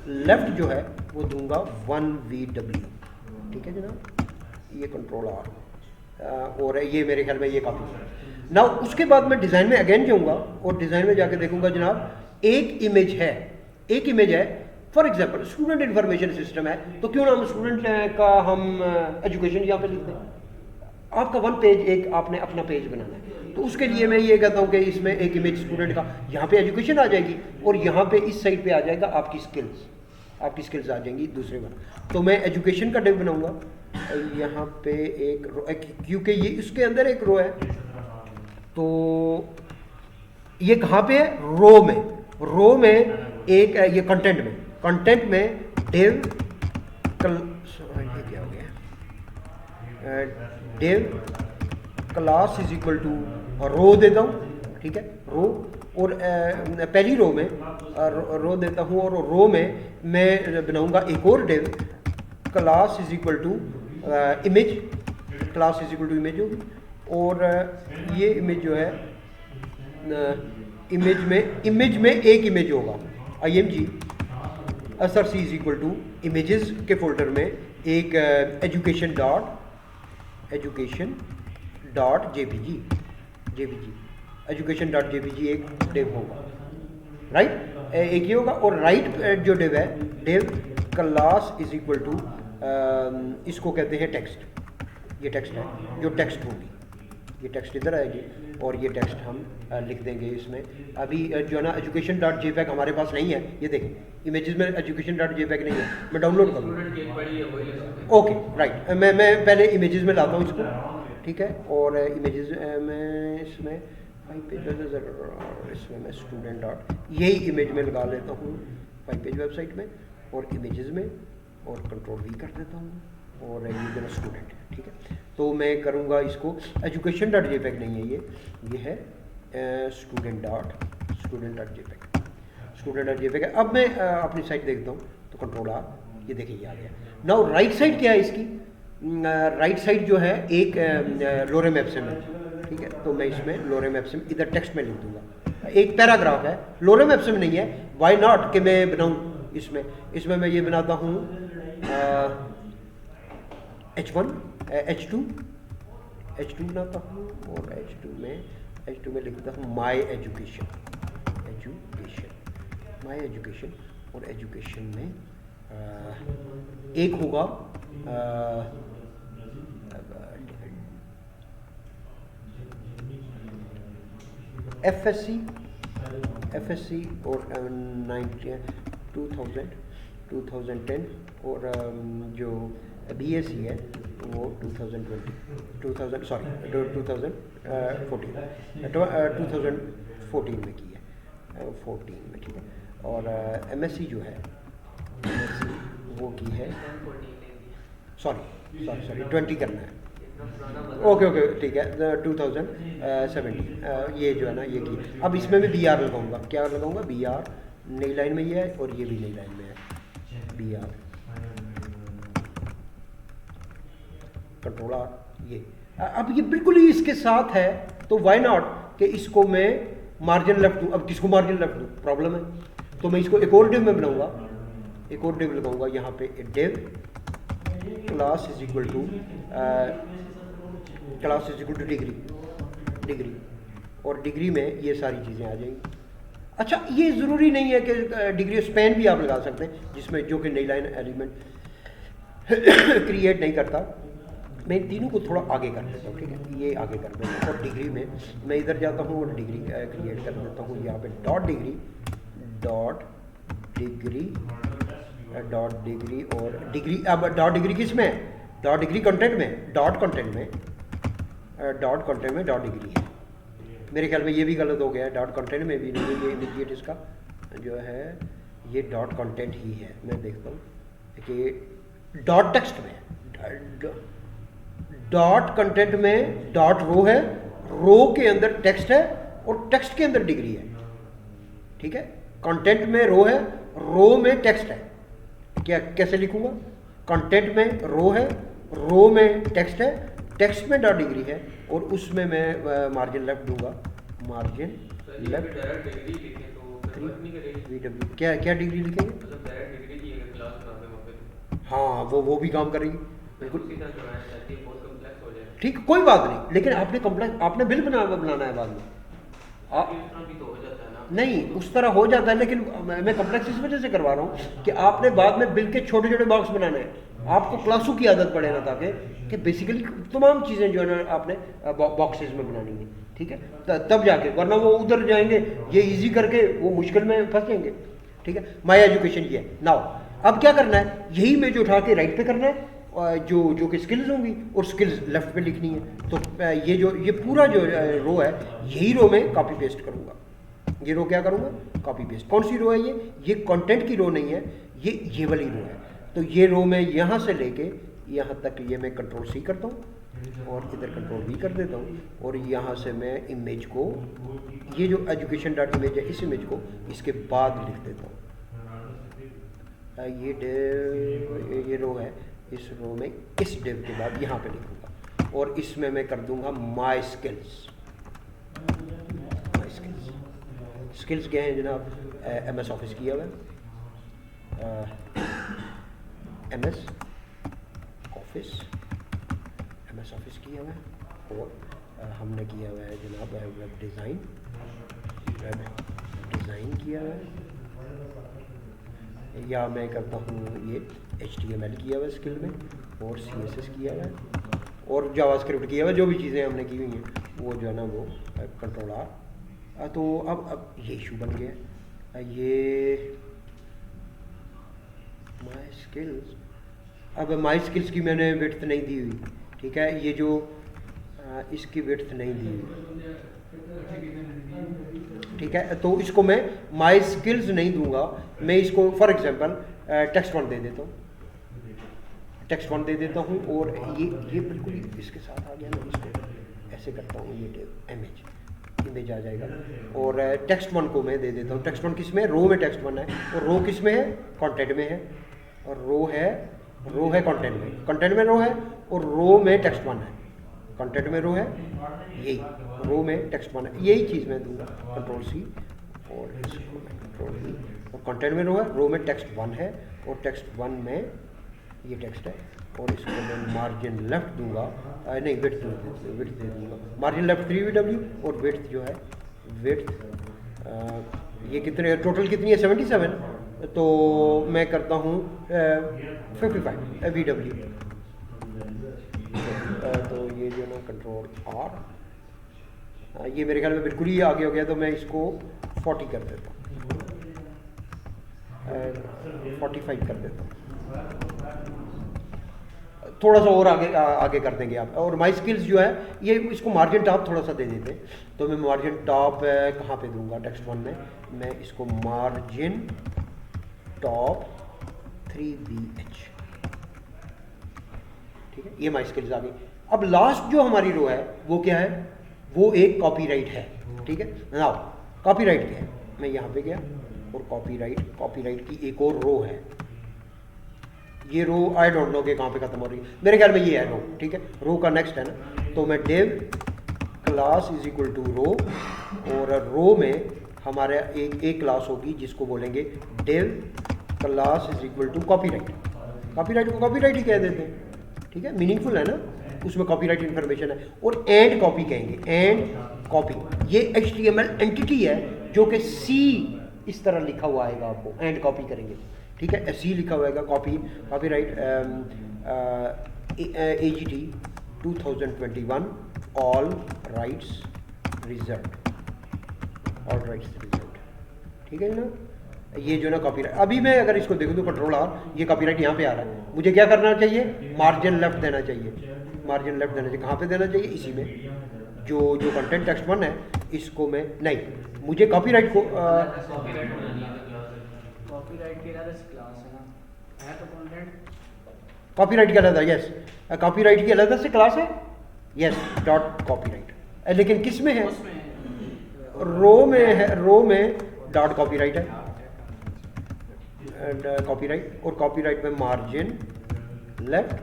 लेफ्ट जो है वो दूंगा 1VW, ठीक है जनाब, ये कंट्रोल R, और ये मेरे ख्याल में ये काफ़ी है। ना उसके बाद मैं डिज़ाइन में अगेन जाऊँगा और डिज़ाइन में जाके देखूंगा जनाब एक इमेज है, for example student information system है, तो क्यों ना हम स्टूडेंट का हम एजुकेशन यहाँ पे लिख दें, आपका 1 पेज, एक आपने अपना पेज बनाना है, तो उसके लिए मैं ये कहता हूँ कि इसमें एक इमेज स्टूडेंट का, यहाँ पे एजुकेशन आ जाएगी, और यहाँ पे इस साइड पे आ जाएगा आपकी स्किल्स आ जाएंगी दूसरे में, तो मैं एजुकेशन का डिव बनाऊंगा, यहाँ पे एक रो, क्योंकि ये इसके अंदर एक रो है, तो ये कहाँ पे है, रो में एक ये कंटेंट में डिव ये क्या हो गया, div class is equal to row देता हूँ, ठीक है, रो, और पहली रो में रो देता हूँ, और रो में मैं बनाऊंगा एक और div class is equal to image, class is equal to image होगी, और ये इमेज जो है इमेज में एक इमेज होगा, IMG SRC is equal to images के फोल्डर में एक एजुकेशन डॉट जेपीजी एक डिव होगा, राइट, एक ये होगा, और राइट जो डिव है, div class is equal to, इसको कहते हैं टेक्स्ट, ये टेक्स्ट है, जो टेक्स्ट होगी, ये टेक्स्ट इधर आएगी, और ये टेक्स्ट हम लिख देंगे इसमें, अभी जो है ना एजुकेशन डॉट JPEG हमारे पास नहीं है, ये देखें इमेजेस में एजुकेशन डॉट JPEG नहीं है, मैं डाउनलोड करूँ, स्टूडेंट की एक बड़ी है वही ले सकते हैं। ओके राइट, मैं पहले इमेजेस में लाता हूँ इसको, ठीक है, और इमेजेस में इसमें इसमें मैं स्टूडेंट डॉट यही इमेज में लगा लेता हूँ 5 पेज वेबसाइट में, और इमेजेस में, और कंट्रोल V कर देता हूँ, और ये मेरा स्टूडेंट है, ठीक है, तो मैं करूँगा इसको एजुकेशन डॉट JPEG नहीं है, ये है स्टूडेंट डॉट JPEG। अब मैं अपनी साइट देखता हूँ, तो कंट्रोल R, ये देखिए ये आ गया। नाउ राइट साइड क्या है इसकी, राइट साइड जो है एक लोरेम एप्सिम है, ठीक है, तो मैं इसमें लोरेम एप्सिम इधर टेक्स्ट में लिख दूंगा, एक पैराग्राफ है, लोरेम एप्सिम नहीं है, वाई नॉट कि मैं बनाऊँ इसमें मैं ये बनाता हूँ H1 H2 बनाता हूँ, और H2 में लिखता हूँ माई एजुकेशन, और एजुकेशन में एक होगा FSC और 2010 और जो BSc है वो 2014 में की है, 14 में, ठीक है। और MSc जो है MSc वो की है, सॉरी 20 करना है, ओके ठीक है, 2017 ये जो है ना ये की। अब इसमें मैं BR लगाऊंगा, क्या लगाऊंगा, BR नई लाइन में ये है और ये भी नई लाइन में है, BR कंट्रोल R ये। अब ये बिल्कुल ही इसके साथ है, तो वाई नॉट कि इसको मैं मार्जिन लेफ्ट दूँ। अब किसको मार्जिन लेफ्ट दूँ, प्रॉब्लम है, तो मैं इसको एक और डिव में बनाऊंगा, एक और डिव लगाऊंगा यहाँ पे, div class is equal two degree और डिग्री में ये सारी चीज़ें आ जाएंगी। अच्छा, ये ज़रूरी नहीं है कि डिग्री स्पैन भी आप लगा सकते हैं, जिसमें जो कि नई लाइन एलिमेंट क्रिएट नहीं करता। मैं इन तीनों को थोड़ा आगे कर देता हूँ, ठीक है, ये आगे कर देता हूँ। और डिग्री में मैं इधर जाता हूँ और डिग्री क्रिएट कर देता हूँ यहाँ पे, डॉट डिग्री और डिग्री। अब डॉट डिग्री किस में है, डॉट डिग्री कंटेंट में, डॉट कंटेंट में डॉट डिग्री है। मेरे ख्याल में ये भी गलत हो गया है, डॉट कंटेंट में भी नहीं है, ये इमीडिएट इसका जो है ये डॉट कंटेंट ही है। मैं देखता हूँ कि डॉट टेक्स्ट में, डॉट कंटेंट में डॉट रो है, रो के अंदर टेक्स्ट है और टेक्स्ट के अंदर डिग्री है, ठीक है। कंटेंट में रो है, रो में टेक्स्ट है, क्या कैसे लिखूंगा, कंटेंट में रो है, रो में टेक्स्ट है, टेक्स्ट में डॉट डिग्री है और उसमें मैं मार्जिन लेफ्ट दूंगा, मार्जिन लेफ्ट VW। क्या डिग्री लिखेंगे, हाँ वो भी काम करेगी बिल्कुल, ठीक, कोई बात नहीं। लेकिन आपने कॉम्प्लेक्स, आपने बिल बनाना है बाद में, नहीं उस तरह हो जाता है, लेकिन मैं कॉम्प्लेक्स इस वजह से करवा रहा हूँ कि आपने बाद में बिल के छोटे छोटे बॉक्स बनाने हैं, आपको क्लासों की आदत पड़े ना, ताकि कि बेसिकली तमाम चीज़ें जो है ना आपने बॉक्सेस में बनानी है, ठीक है, तब जाके, वरना वो उधर जाएंगे ये इजी करके वो मुश्किल में फंस जाएंगे, ठीक है। माई एजुकेशन ये है। नाउ अब क्या करना है, यही मैं जो उठा के राइट पे करना है, जो कि स्किल्स होंगी और स्किल्स लेफ्ट पे लिखनी है। तो ये पूरा जो रो है, यही रो में कॉपी पेस्ट करूँगा, ये रो क्या करूँगा, कॉपी पेस्ट। कौन सी रो है ये कंटेंट की रो नहीं है, ये वाली रो है। तो ये रो में यहाँ से लेके यहाँ तक ये मैं कंट्रोल C करता हूँ और इधर कंट्रोल V कर देता हूँ और यहाँ से मैं इमेज को, ये जो एजुकेशन डॉट इमेज है, इस इमेज को इसके बाद लिख देता हूँ। ये रो है, इस रो में इस डिव के बाद यहाँ पे लिखूँगा और इसमें मैं कर दूँगा माई स्किल्स। स्किल्स क्या हैं जनाब, MS ऑफिस किया हुआ है, MS ऑफिस किया हुआ है और हमने किया हुआ है जनाब वेब डिज़ाइन किया हुआ है, या मैं करता हूँ ये HTML किया हुआ है स्किल में और CSS किया हुआ है और जावास्क्रिप्ट किया हुआ है। जो भी चीज़ें हमने की हुई हैं वो जो है ना वो कंट्रोल R। तो अब ये इशू बन गया, ये माई स्किल्स। अब माई स्किल्स की मैंने विड्थ नहीं दी हुई, ठीक है, ये जो इसकी विड्थ नहीं दी हुई, ठीक है। तो इसको मैं माई स्किल्स नहीं दूंगा, मैं इसको फॉर एग्जांपल टेक्स्ट 1 दे देता हूँ, टेक्स्ट 1 दे देता हूँ और ये बिल्कुल इसके साथ आ गया ना, इसको ऐसे करता हूँ, ये इमेज आ जाएगा और टेक्स्ट 1 को मैं दे देता हूँ। टेक्स्ट 1 किस में, रो में टेक्स्ट 1 है और रो किस में है, कंटेंट में है, और रो है कंटेंट में रो है और रो में टेक्स्ट 1 है, कंटेंट में रो है, यही रो में टेक्स्ट 1 है, यही चीज़ मैं दूंगा कंट्रोल C और इसको कंट्रोल V और कंटेंट में रो है, रो में टेक्स्ट 1 है और टेक्स्ट 1 में ये टेक्स्ट है और इसको मैं मार्जिन लेफ्ट दूंगा, नहीं विड्थ दे दूंगा, मार्जिन लेफ्ट 3VW और विड्थ जो है ये कितने टोटल कितनी है 77, तो मैं करता हूँ 55 VW। तो ये जो ना कंट्रोल R ये मेरे ख्याल में बिल्कुल ही आगे हो गया, तो मैं इसको 40 कर देता हूँ, 45 कर देता हूँ, थोड़ा सा और आगे कर देंगे आप। और माई स्किल्स जो है ये इसको मार्जिन टॉप थोड़ा सा दे देते हैं, तो मैं मार्जिन टॉप कहाँ पे दूंगा, टेक्स्ट वन में मैं इसको मार्जिन टॉप 3VH, ठीक है, ये माई स्किल्स आ गई। अब लास्ट जो हमारी रो है वो क्या है, वो एक कॉपीराइट है, ठीक है। नाउ कॉपीराइट क्या है, मैं यहाँ पे गया और कॉपीराइट की एक और रो है, ये रो आई डोंट नो कि कहाँ पे खत्म हो रही है, मेरे ख्याल में ये है रो, ठीक है। रो का नेक्स्ट है ना, तो मैं div class is equal to row, और रो में हमारा एक क्लास होगी जिसको बोलेंगे div class is equal to copyright. Copyright को कॉपीराइट ही कह देते हैं, ठीक है, मीनिंगफुल है ना, उसमें कॉपीराइट इन्फॉर्मेशन है। और एंड कॉपी कहेंगे, एंड कॉपी, ये HTML एंटिटी है जो कि C इस तरह लिखा हुआ आएगा, आपको एंड कॉपी करेंगे, ठीक है, C लिखा हुआ आएगा, copyright AGT 2021 all rights reserved, ठीक है ना। ये जो ना कॉपीराइट, अभी मैं अगर इसको देखूँ तो कंट्रोल R, ये कॉपीराइट यहाँ पे आ रहा है, मुझे क्या करना चाहिए, मार्जिन लेफ्ट देना चाहिए, मार्जिन लेफ्ट देना चाहिए, कहाँ पे देना चाहिए, इसी में, जो कंटेंट टेक्स्ट वन है इसको मैं नहीं, मुझे कॉपीराइट को कॉपीराइट के अलग क्लास है ना, है तो कंटेंट कॉपीराइट की अलग है, यस, कॉपीराइट की अलग से क्लास है, यस, डॉट कॉपीराइट, लेकिन किस में है, रो में है, रो में डॉट कॉपीराइट है, कॉपीराइट, और कॉपीराइट में मार्जिन लेफ्ट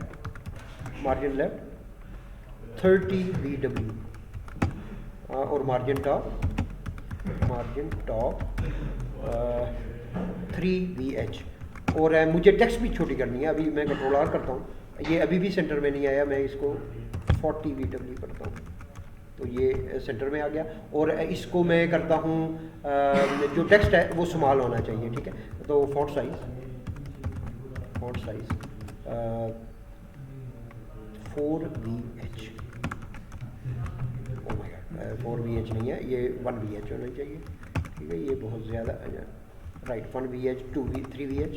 30 VW, और मार्जिन टॉप 3VH, और मुझे टेक्स्ट भी छोटी करनी है, अभी मैं कंट्रोल R करता हूँ, ये अभी भी सेंटर में नहीं आया, मैं इसको 40 VW करता हूँ, तो ये सेंटर में आ गया। और इसको मैं करता हूँ जो टेक्स्ट है वो स्मॉल होना चाहिए, ठीक है, तो font size 4VH, oh my God, 4VH नहीं है, ये 1VH होना चाहिए, ठीक है, ये बहुत ज़्यादा, right, 1VH 3VH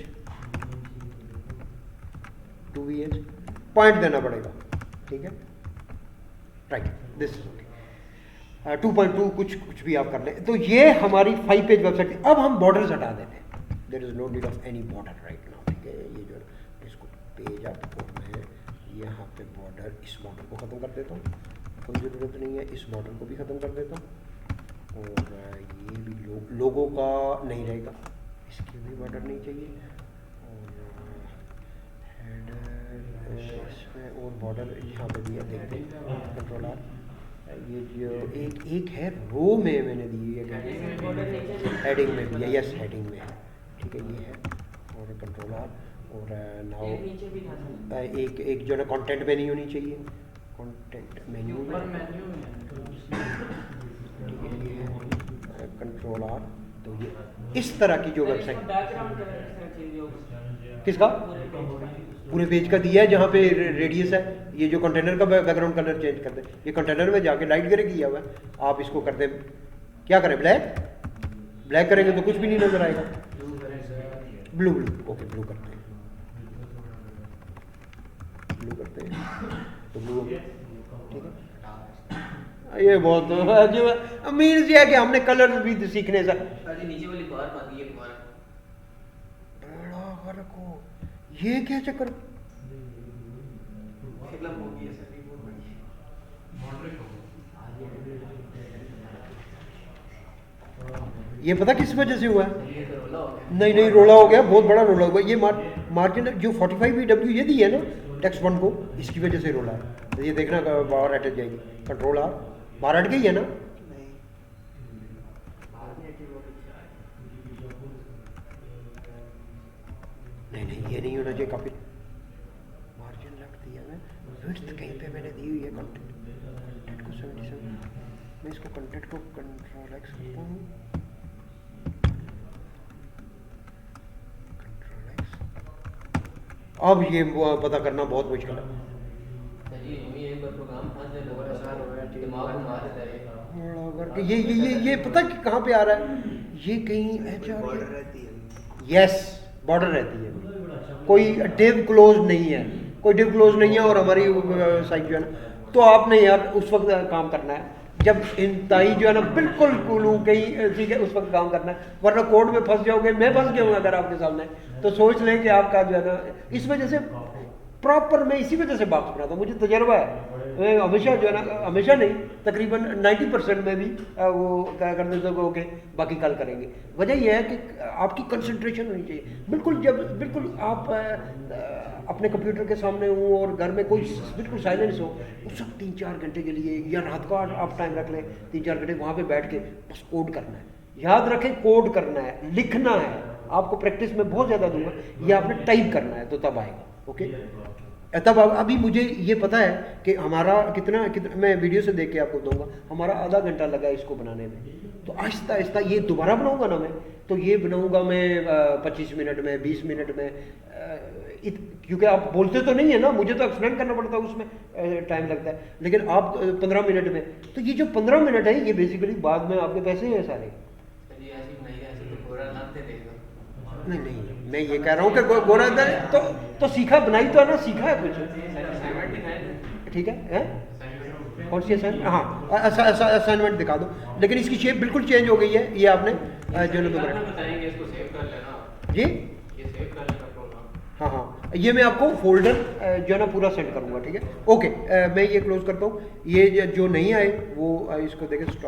2VH, point देना पड़ेगा, ठीक है, राइट, दिस इज ओके, 2.2 कुछ भी आप कर लें। तो ये हमारी 5 पेज वेबसाइट थी। अब हम बॉर्डर्स हटा देते हैं, there is no need of any border right now, ठीक है। ये जो इसको पेज अप, और मैं यहाँ पे बॉर्डर, इस बॉर्डर को ख़त्म कर देता हूँ, कोई ज़रूरत नहीं है, इस बॉर्डर को भी ख़त्म कर देता हूँ, और ये भी लोगों का नहीं रहेगा, इसकी भी बॉर्डर नहीं चाहिए, और हेडर इसमें, और बॉर्डर यहाँ पे दिया, देखते हैं कंट्रोल R, ये जो एक है रो में मैंने दी है, हेडिंग में भी है, यस हेडिंग में है, ठीक है, ये है, और कंट्रोल R, और नाउ एक जो ना कंटेंट मेन्यू होनी चाहिए, कंटेंट मेन्यू में, ठीक है, ये है कंट्रोल R, तो ये इस तरह की जो वेबसाइट, किसका पूरे पेज का दिया है, जहाँ पे रेडियस है, ये जो कंटेनर का बैकग्राउंड कलर चेंज कर दे, ये कंटेनर में जाके लाइट ग्रे किया हुआ है, आप इसको कर दे, क्या करें, ब्लैक करेंगे तो कुछ भी नहीं नजर आएगा, ब्लू ओके, ब्लू करते हैं, तो ब्लू, ठीक है। ये बहुत मीन्स ये है कि हमने कलर भी सीखने से, नीचे वाली बार बांधी है तुम्हारा, बड़ा फर्क हो, ये क्या चक्कर, ये पता किस वजह से हुआ है, नहीं रोला हो गया, बहुत बड़ा रोला हुआ, ये मार्जिन जो 45 VW ये दी है ना टेक्स्ट वन को, इसकी वजह से रोला है, तो ये देखना बाहर हट जाएगी, कंट्रोल R, बाहर हट गई है ना, नहीं ये नहीं होना चाहिए, काफी मार्जिन लेफ्ट दिया मैं, विड्थ कहीं पे मैंने दी हुई है, कंटेंट को 77, मैं इसको कंटेंट को कंट्रोल X करता हूँ, कंट्रोल X, अब ये पता करना बहुत मुश्किल है, ये एक बार प्रोग्राम फंस जाए, दिमाग को मार देता है, थोड़ा करके ये पता कि कहाँ पे आ रहा है, ये कहीं बॉर्डर रहती है। यस बॉर्डर रहती है, कोई डिव क्लोज नहीं है, कोई डिव क्लोज नहीं है और हमारी साइट जो है ना, तो आपने यार उस वक्त काम करना है जब इंतहाई जो है ना बिल्कुल कूलू कहीं ठीक है, उस वक्त काम करना है, वरना कोर्ट में फंस जाओगे। मैं फंस गया हूँ अगर आपके सामने, तो सोच लें कि आपका जो है ना, इस वजह से प्रॉपर मैं इसी वजह से बात बनाता हूँ, मुझे तजर्बा है। मैं हमेशा जो है ना, हमेशा नहीं तकरीबन 90% में भी वो क्या कर देते हो ओके बाकी कल करेंगे। वजह यह है कि आपकी कंसंट्रेशन होनी चाहिए बिल्कुल, जब बिल्कुल आप अपने कंप्यूटर के सामने हो और घर में कोई बिल्कुल साइलेंस हो, उस वक्त 3-4 घंटे के लिए या रात को आप टाइम रख लें 3-4 घंटे वहाँ पे बैठ के बस कोड करना है। याद रखें कोड करना है, लिखना है, आपको प्रैक्टिस में बहुत ज़्यादा दूंगा, ये आपने टाइप करना है तो तब आएगा। ओके तब अभी मुझे ये पता है कि हमारा कितना मैं वीडियो से देख के आपको दूंगा, हमारा आधा घंटा लगा इसको बनाने में। तो आहिस्ता आहिस्ता ये दोबारा बनाऊंगा ना मैं, तो ये बनाऊंगा मैं 25 मिनट में, 20 मिनट में, क्योंकि आप बोलते तो नहीं है ना, मुझे तो एक्सप्लेन करना पड़ता है, उसमें टाइम लगता है, लेकिन आप 15 मिनट में, तो ये जो 15 मिनट है ये बेसिकली बाद में आपके पैसे हैं सारे। चलिए ऐसी बनाई है, ऐसी तो पूरा नाम दे देगा। नहीं मैं ये कह रहा हूँ कि गोरा तो सीखा, बनाई तो है ना, सीखा है कुछ, असाइनमेंट दिखाए थे। ठीक है, हैं? असाइनमेंट कौन सी असाइनमेंट? हाँ असाइनमेंट दिखा दो, लेकिन इसकी शेप बिल्कुल चेंज हो गई है, ये आपने जो है बाद ना में बताएंगे, इसको सेव कर लेना। जी ये सेव कर लेना प्रोग्राम। हाँ ये मैं आपको फोल्डर जो है ना पूरा सेंड करूँगा, ठीक है। ओके मैं ये क्लोज करता हूँ, ये जो नहीं आए वो इसको देखें स्टॉप।